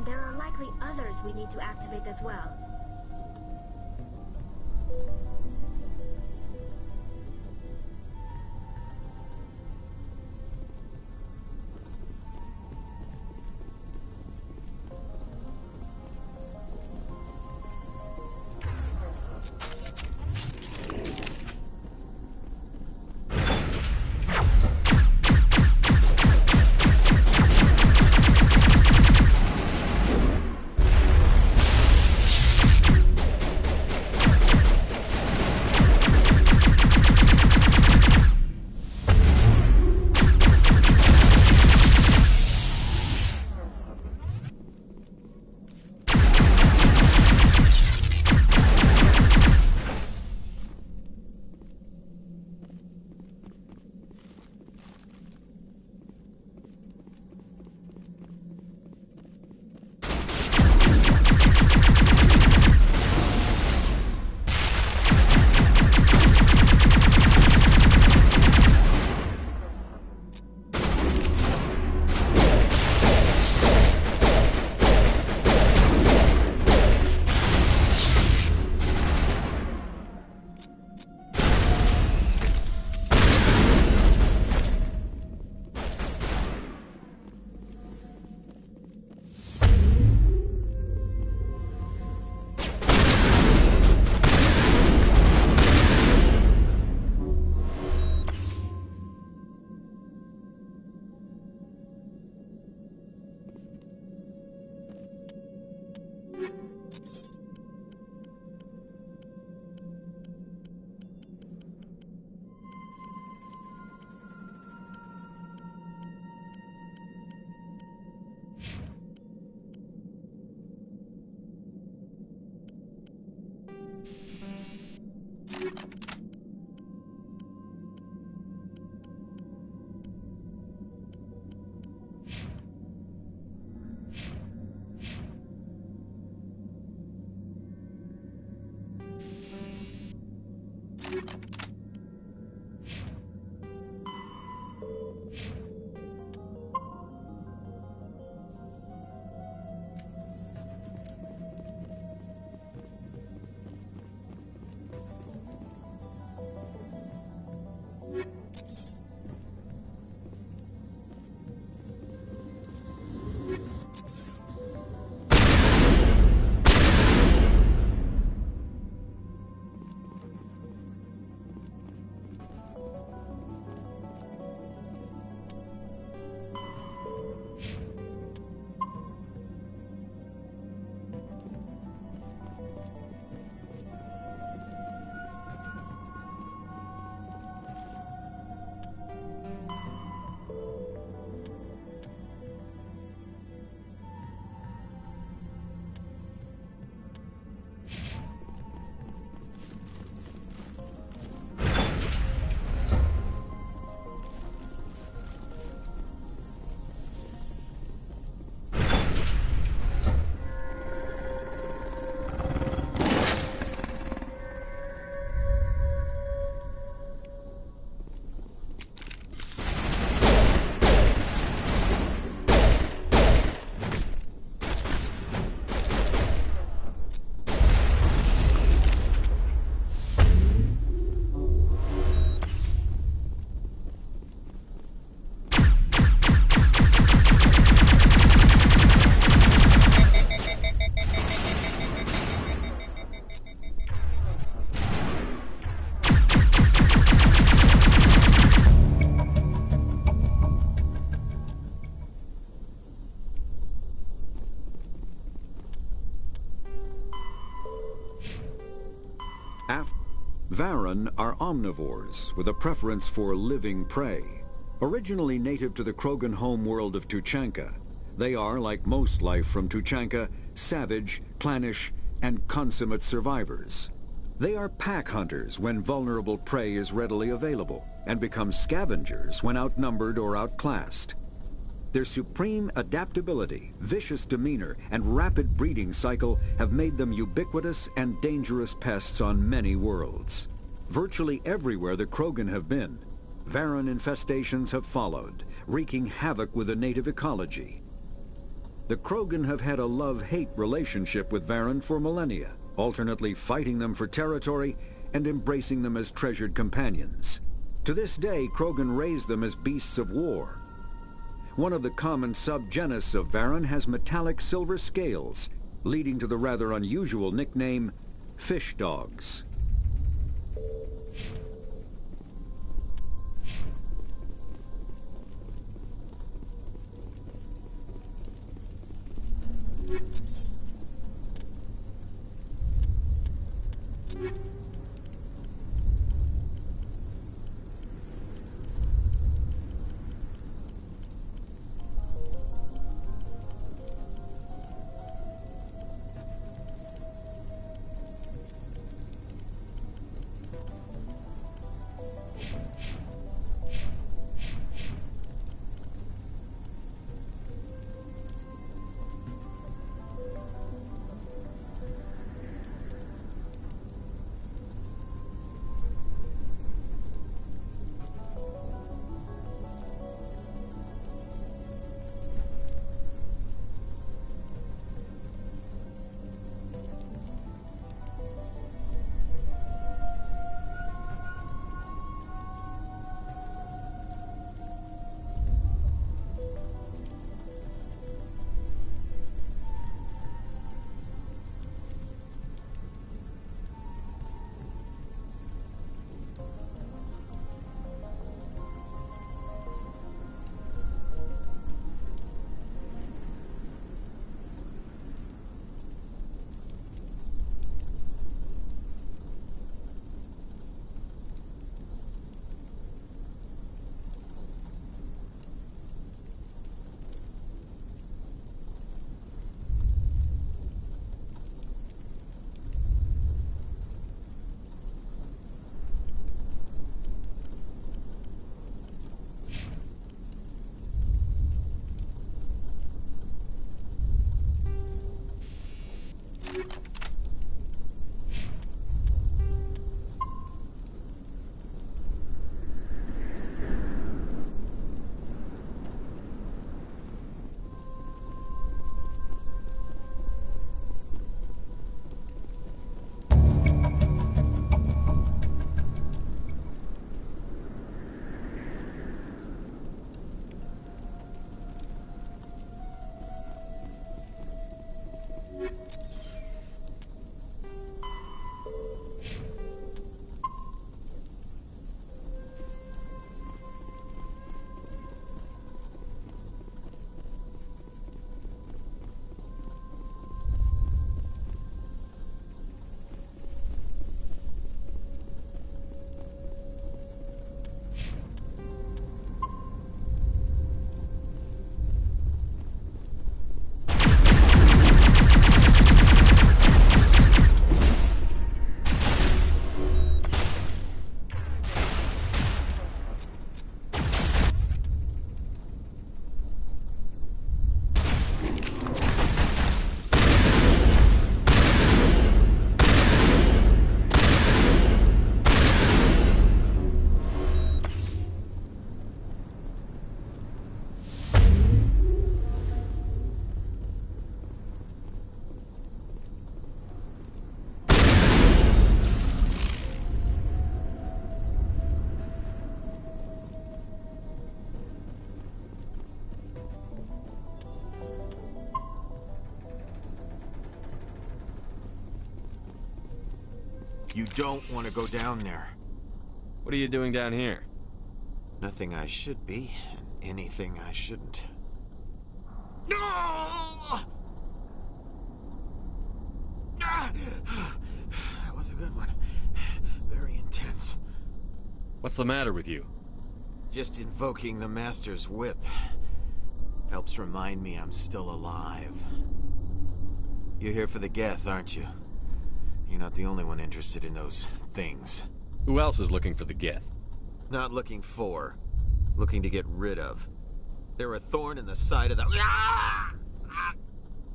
There are likely others we need to activate as well. Varren are omnivores with a preference for living prey. Originally native to the Krogan homeworld of Tuchanka, they are, like most life from Tuchanka, savage, clannish, and consummate survivors. They are pack hunters when vulnerable prey is readily available, and become scavengers when outnumbered or outclassed. Their supreme adaptability, vicious demeanor, and rapid breeding cycle have made them ubiquitous and dangerous pests on many worlds. Virtually everywhere the Krogan have been, Varren infestations have followed, wreaking havoc with the native ecology. The Krogan have had a love-hate relationship with Varren for millennia, alternately fighting them for territory and embracing them as treasured companions. To this day, Krogan raise them as beasts of war. One of the common subgenus of Varren has metallic silver scales, leading to the rather unusual nickname, fish dogs. You don't want to go down there. What are you doing down here? Nothing I should be, and anything I shouldn't. No! That was a good one. What's the matter with you? Just invoking the Master's whip helps remind me I'm still alive. You're here for the Geth, aren't you? You're not the only one interested in those things. Who else is looking for the Geth? Not looking for. Looking to get rid of. They're a thorn in the side of the... Ah! Ah!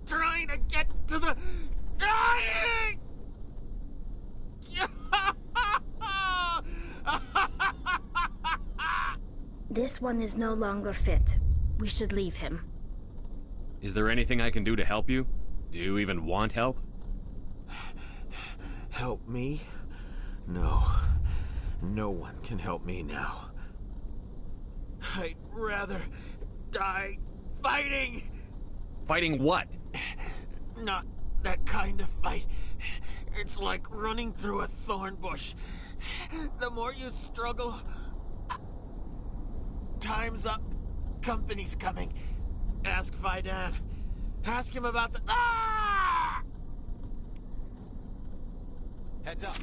Trying to get to the... Dying! This one is no longer fit. We should leave him. Is there anything I can do to help you? Do you even want help? Help me? No. No one can help me now. I'd rather die fighting! Fighting what? Not that kind of fight. It's like running through a thorn bush. The more you struggle... Time's up. Company's coming. Ask Vidan. Ask him about the... Ah! Heads up.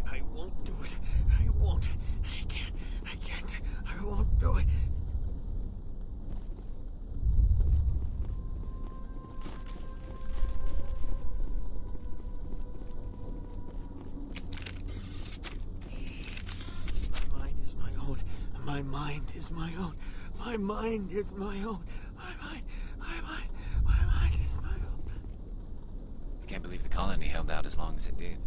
I won't do it. I won't. I can't. I won't do it. My mind is my own. My mind is my own. My mind is my own. My mind is my own. I can't believe the colony held out as long as it did.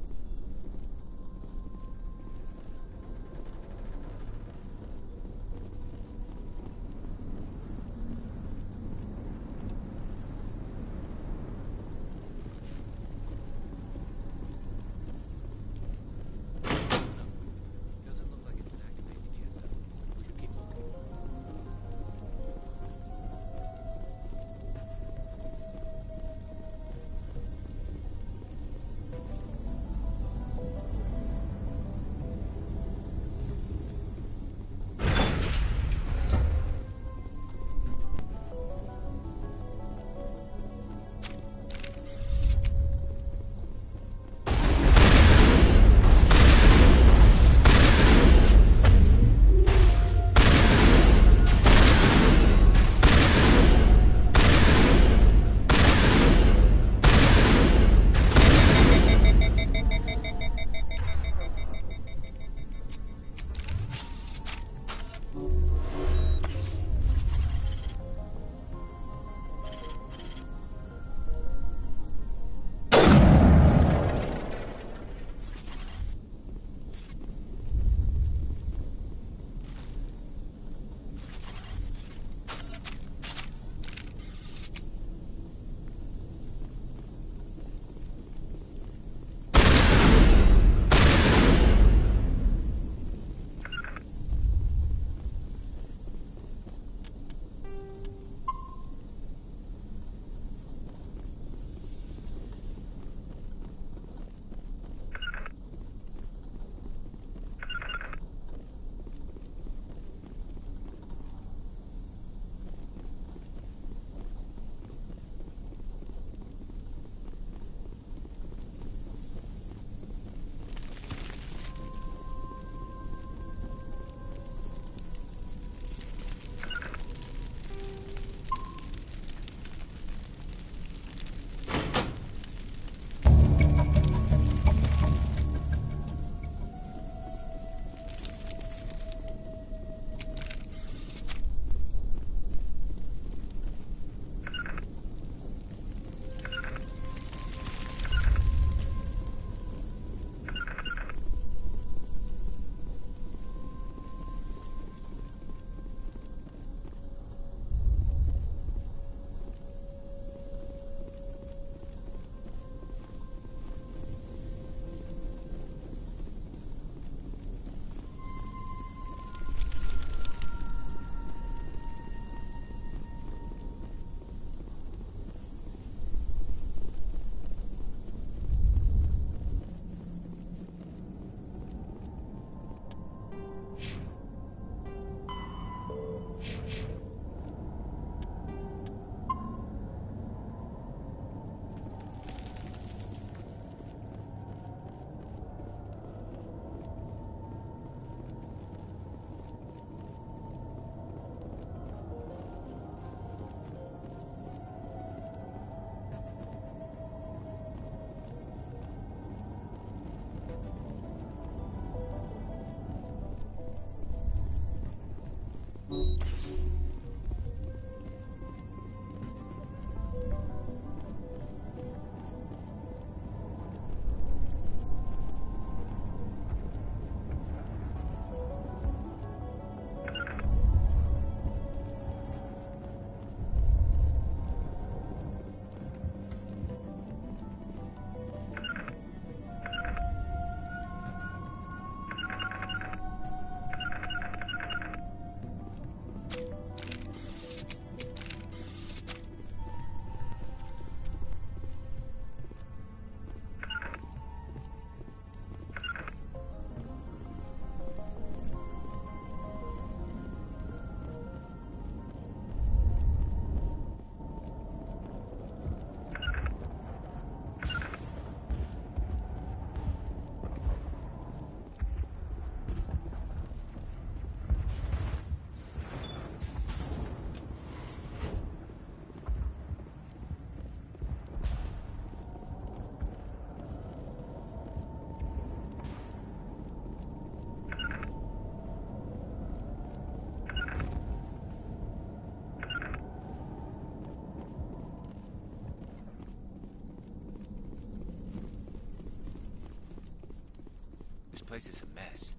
place is a mess.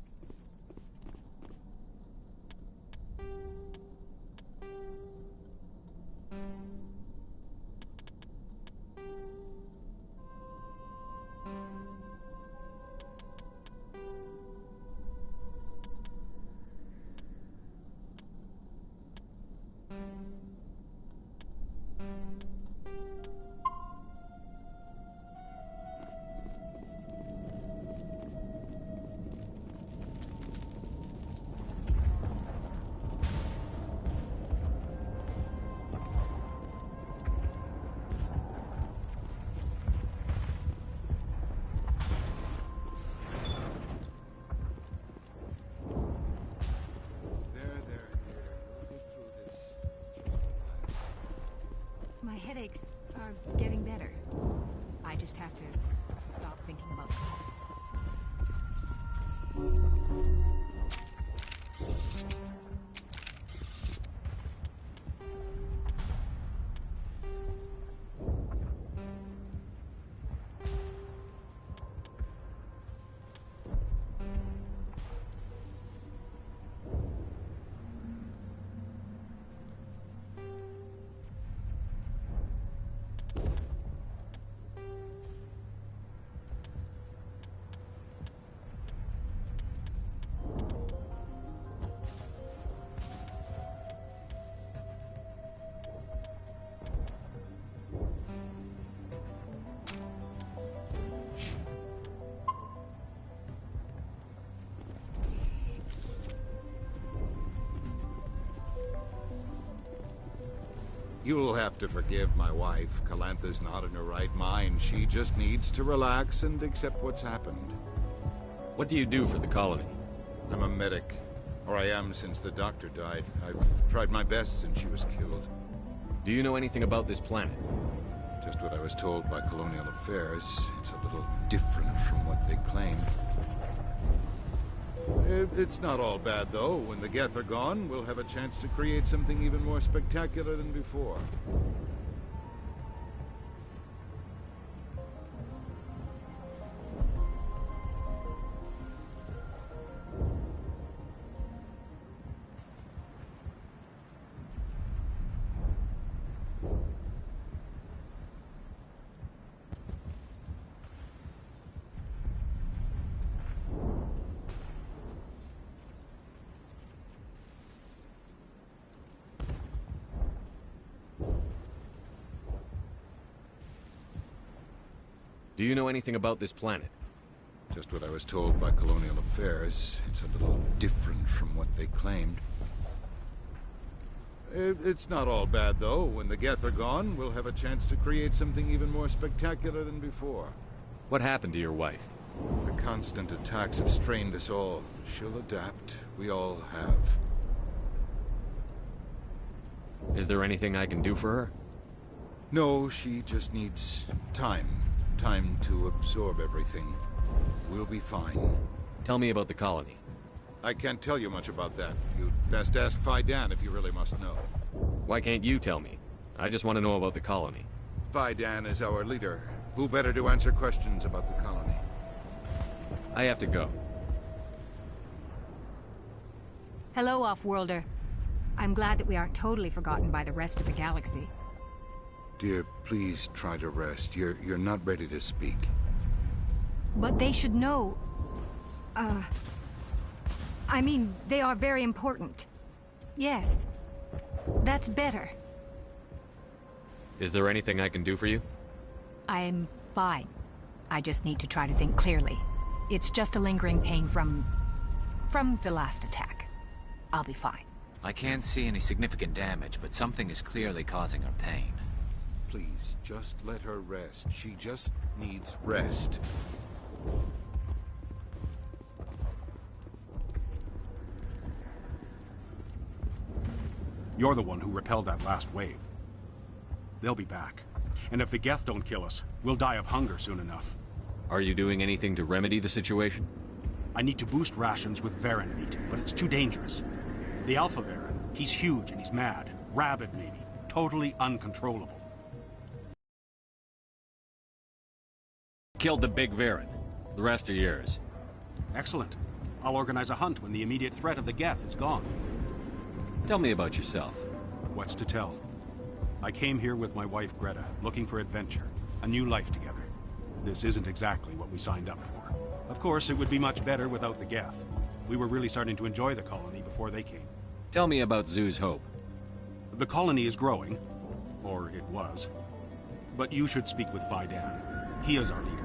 My headaches are getting better. I just have to stop thinking about the past. You'll have to forgive my wife. Calantha's not in her right mind. She just needs to relax and accept what's happened. What do you do for the colony? I'm a medic. Or I am since the doctor died. I've tried my best since she was killed. Do you know anything about this planet? Just what I was told by Colonial Affairs. It's a little different from what they claimed. It's not all bad, though. When the Geth are gone, we'll have a chance to create something even more spectacular than before. Do you know anything about this planet? Just what I was told by Colonial Affairs. It's a little different from what they claimed. It's not all bad, though. When the Geth are gone, we'll have a chance to create something even more spectacular than before. What happened to your wife? The constant attacks have strained us all. She'll adapt. We all have. Is there anything I can do for her? No, she just needs time. Time to absorb everything. We'll be fine. Tell me about the colony. I can't tell you much about that. You'd best ask Fidan if you really must know. Why can't you tell me? I just want to know about the colony. Fidan is our leader. Who better to answer questions about the colony? I have to go. Hello, Off-Worlder. I'm glad that we aren't totally forgotten by the rest of the galaxy. Dear, please try to rest. You're not ready to speak. But they should know... I mean, they are very important. Yes. That's better. Is there anything I can do for you? I'm fine. I just need to try to think clearly. It's just a lingering pain from the last attack. I'll be fine. I can't see any significant damage, but something is clearly causing her pain. Please, just let her rest. She just needs rest. You're the one who repelled that last wave. They'll be back. And if the Geth don't kill us, we'll die of hunger soon enough. Are you doing anything to remedy the situation? I need to boost rations with Varen meat, but it's too dangerous. The Alpha Varen, he's huge and he's mad. Rabid, maybe. Totally uncontrollable. Killed the big Varen. The rest are yours. Excellent. I'll organize a hunt when the immediate threat of the Geth is gone. Tell me about yourself. What's to tell? I came here with my wife Greta, looking for adventure, a new life together. This isn't exactly what we signed up for. Of course, it would be much better without the Geth. We were really starting to enjoy the colony before they came. Tell me about Zoo's Hope. The colony is growing. Or it was. But you should speak with Fidan. He is our leader.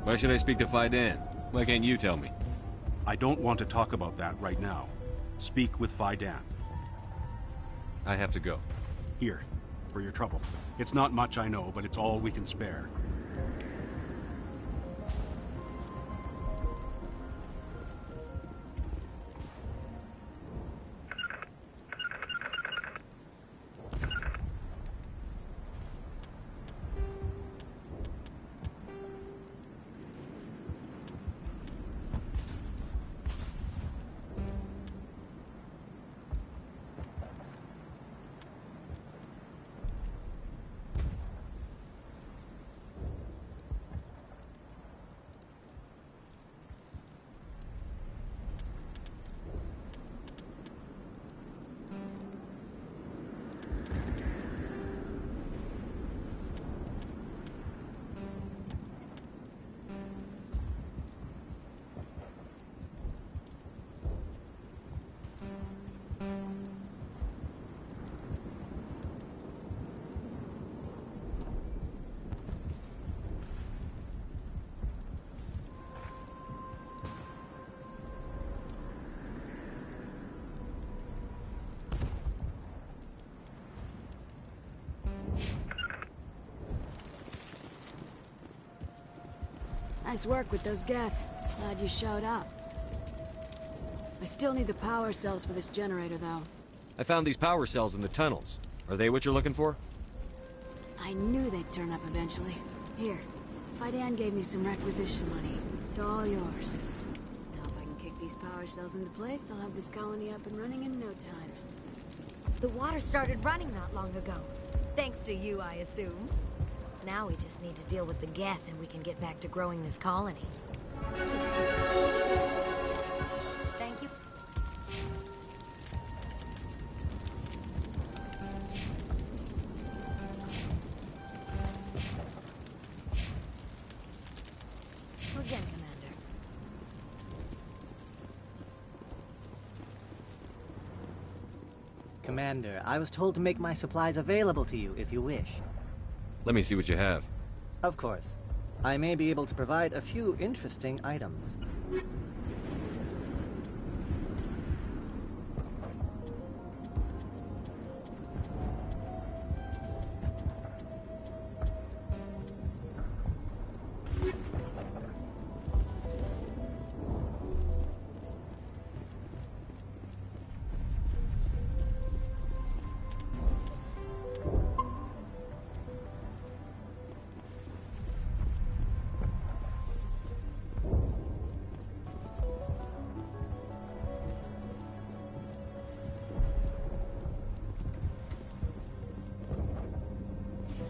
Why should I speak to Fidan? Why can't you tell me? I don't want to talk about that right now. Speak with Fidan. I have to go. Here, for your trouble. It's not much, I know, but it's all we can spare. Nice work with those Geth. Glad you showed up. I still need the power cells for this generator, though. I found these power cells in the tunnels. Are they what you're looking for? I knew they'd turn up eventually. Here, Fidan gave me some requisition money. It's all yours. Now if I can kick these power cells into place, I'll have this colony up and running in no time. The water started running not long ago. Thanks to you, I assume. Now we just need to deal with the Geth and we can get back to growing this colony. Thank you. Again, Commander. Commander, I was told to make my supplies available to you if you wish. Let me see what you have. Of course. I may be able to provide a few interesting items.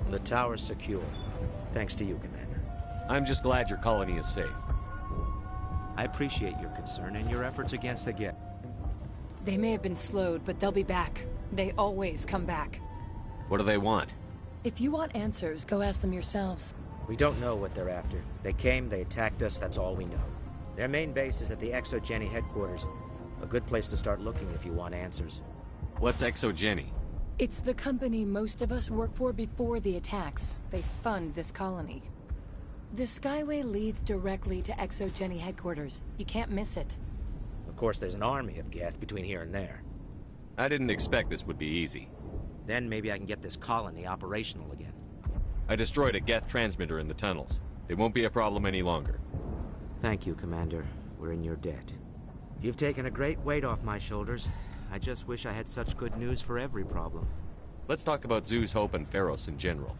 The tower's secure. Thanks to you, Commander. I'm just glad your colony is safe. I appreciate your concern and your efforts against the Geth. They may have been slowed, but they'll be back. They always come back. What do they want? If you want answers, go ask them yourselves. We don't know what they're after. They came, they attacked us, that's all we know. Their main base is at the Exogeny headquarters. A good place to start looking if you want answers. What's Exogeny? It's the company most of us worked for before the attacks. They fund this colony. The Skyway leads directly to Exogeny headquarters. You can't miss it. Of course, there's an army of Geth between here and there. I didn't expect this would be easy. Then maybe I can get this colony operational again. I destroyed a Geth transmitter in the tunnels. It won't be a problem any longer. Thank you, Commander. We're in your debt. You've taken a great weight off my shoulders. I just wish I had such good news for every problem. Let's talk about Zoo's Hope and Pharos in general.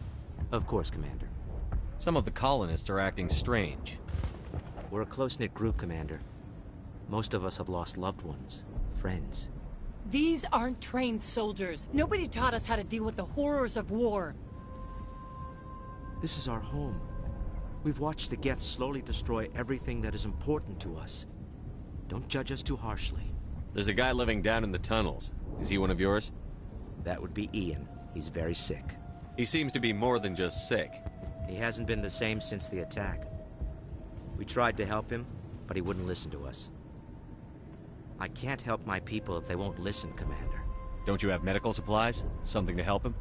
Of course, Commander. Some of the colonists are acting strange. We're a close-knit group, Commander. Most of us have lost loved ones, friends. These aren't trained soldiers. Nobody taught us how to deal with the horrors of war. This is our home. We've watched the Geth slowly destroy everything that is important to us. Don't judge us too harshly. There's a guy living down in the tunnels. Is he one of yours? That would be Ian. He's very sick. He seems to be more than just sick. He hasn't been the same since the attack. We tried to help him, but he wouldn't listen to us. I can't help my people if they won't listen, Commander. Don't you have medical supplies? Something to help him?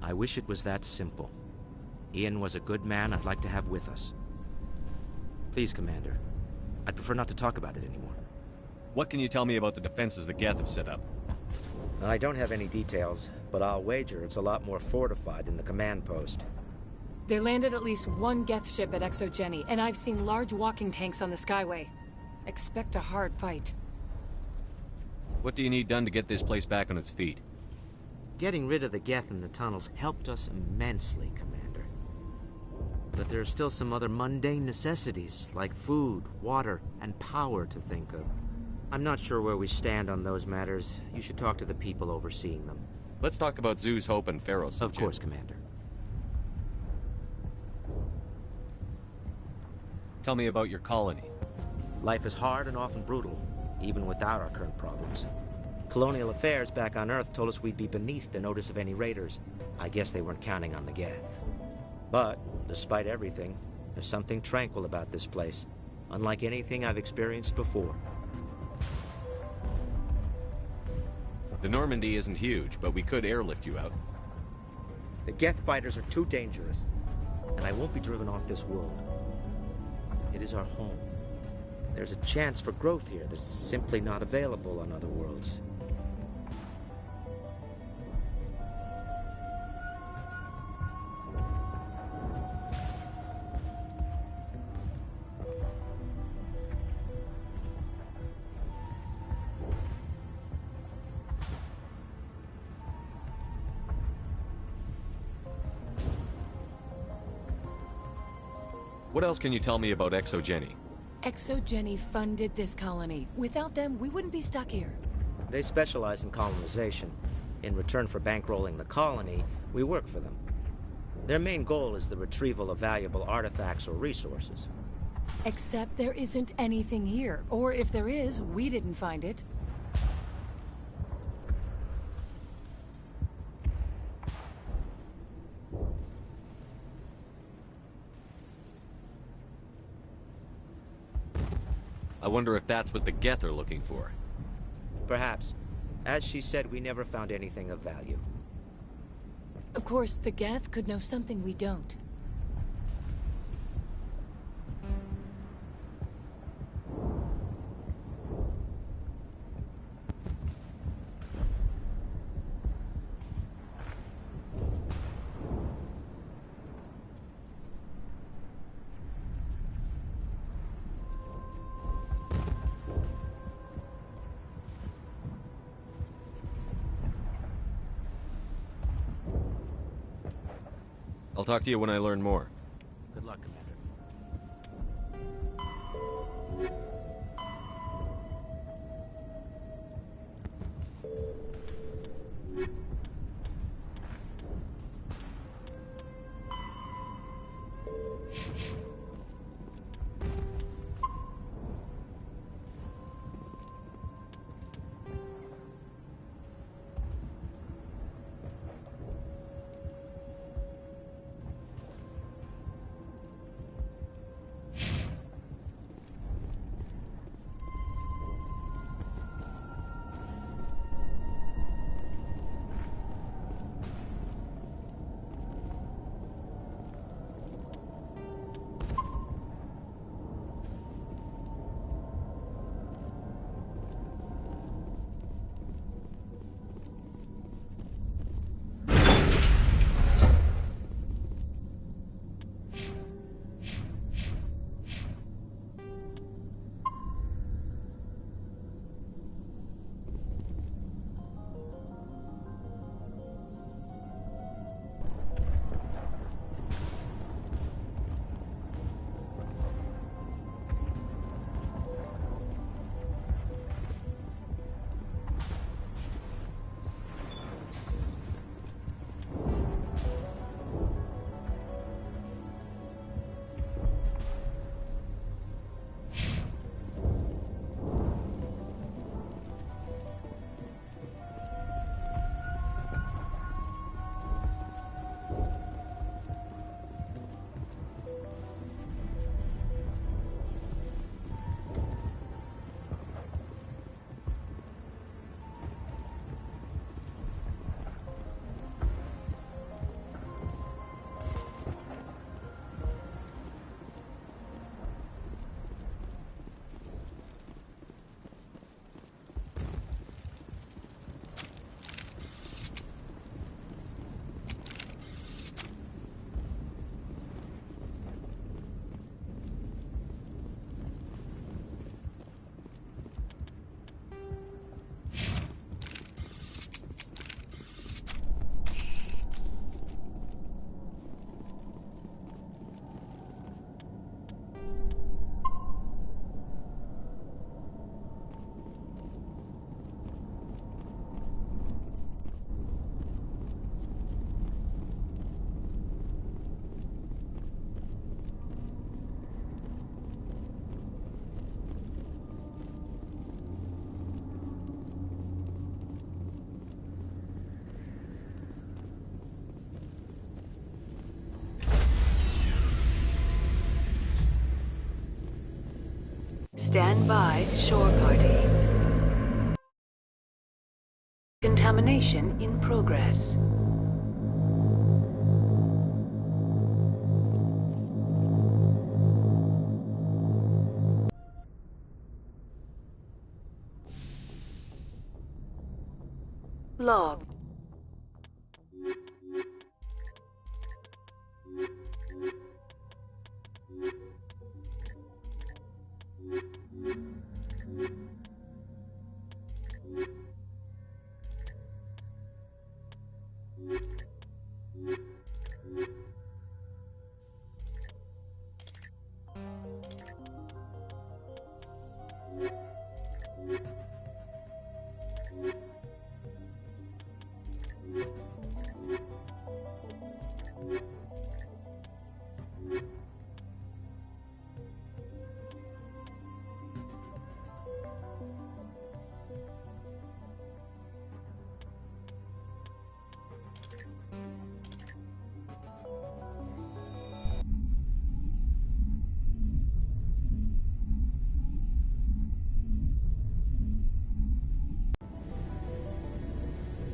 I wish it was that simple. Ian was a good man I'd like to have with us. Please, Commander. I'd prefer not to talk about it anymore. What can you tell me about the defenses the Geth have set up? I don't have any details, but I'll wager it's a lot more fortified than the command post. They landed at least one Geth ship at Exogeny, and I've seen large walking tanks on the Skyway. Expect a hard fight. What do you need done to get this place back on its feet? Getting rid of the Geth in the tunnels helped us immensely, Commander. But there are still some other mundane necessities, like food, water, and power to think of. I'm not sure where we stand on those matters. You should talk to the people overseeing them. Let's talk about Zeus, Hope, and Pharaoh's. Of course, Commander. Tell me about your colony. Life is hard and often brutal, even without our current problems. Colonial affairs back on Earth told us we'd be beneath the notice of any raiders. I guess they weren't counting on the Geth. But, despite everything, there's something tranquil about this place, unlike anything I've experienced before. The Normandy isn't huge, but we could airlift you out. The Geth fighters are too dangerous, and I won't be driven off this world. It is our home. There's a chance for growth here that's simply not available on other worlds. What else can you tell me about Exogeny? Exogeny funded this colony. Without them, we wouldn't be stuck here. They specialize in colonization. In return for bankrolling the colony, we work for them. Their main goal is the retrieval of valuable artifacts or resources. Except there isn't anything here. Or if there is, we didn't find it. I wonder if that's what the Geth are looking for. Perhaps. As she said, we never found anything of value. Of course, the Geth could know something we don't. I'll talk to you when I learn more. Good luck, Commander. Stand by, shore party. Contamination in progress. Log.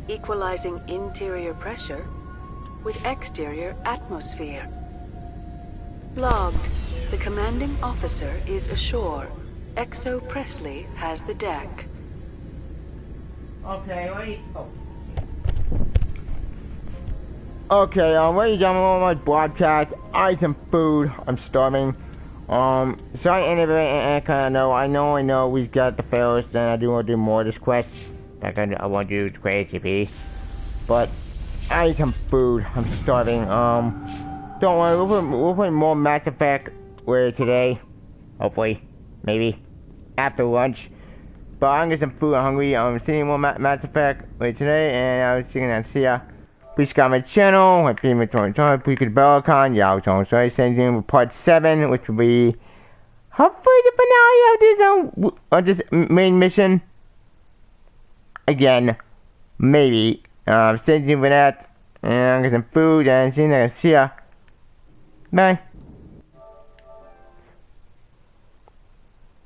Equalizing interior pressure with exterior atmosphere. Logged. The commanding officer is ashore. Exo Presley has the deck. Okay, wait. Oh. Okay, ladies and gentlemen, on my broadcast, I need some food. I'm starving. So I ended it, and I know we've got the fails, and I do want to do more of this quest. Like I want to do crazy piece. But I need some food. I'm starving. Don't worry, we'll play more Mass Effect later today. Hopefully. Maybe. After lunch. But I'm gonna get some food. I'm hungry. I'm seeing more Mass Effect later today, and I was thinking that see ya. Please subscribe my channel. My favorite please click the bell icon. Yeah, so I send you with part 7, which will be hopefully the finale of this main mission. Again, maybe. Stay tuned for that. And I'm gonna get some food and see ya. Bye.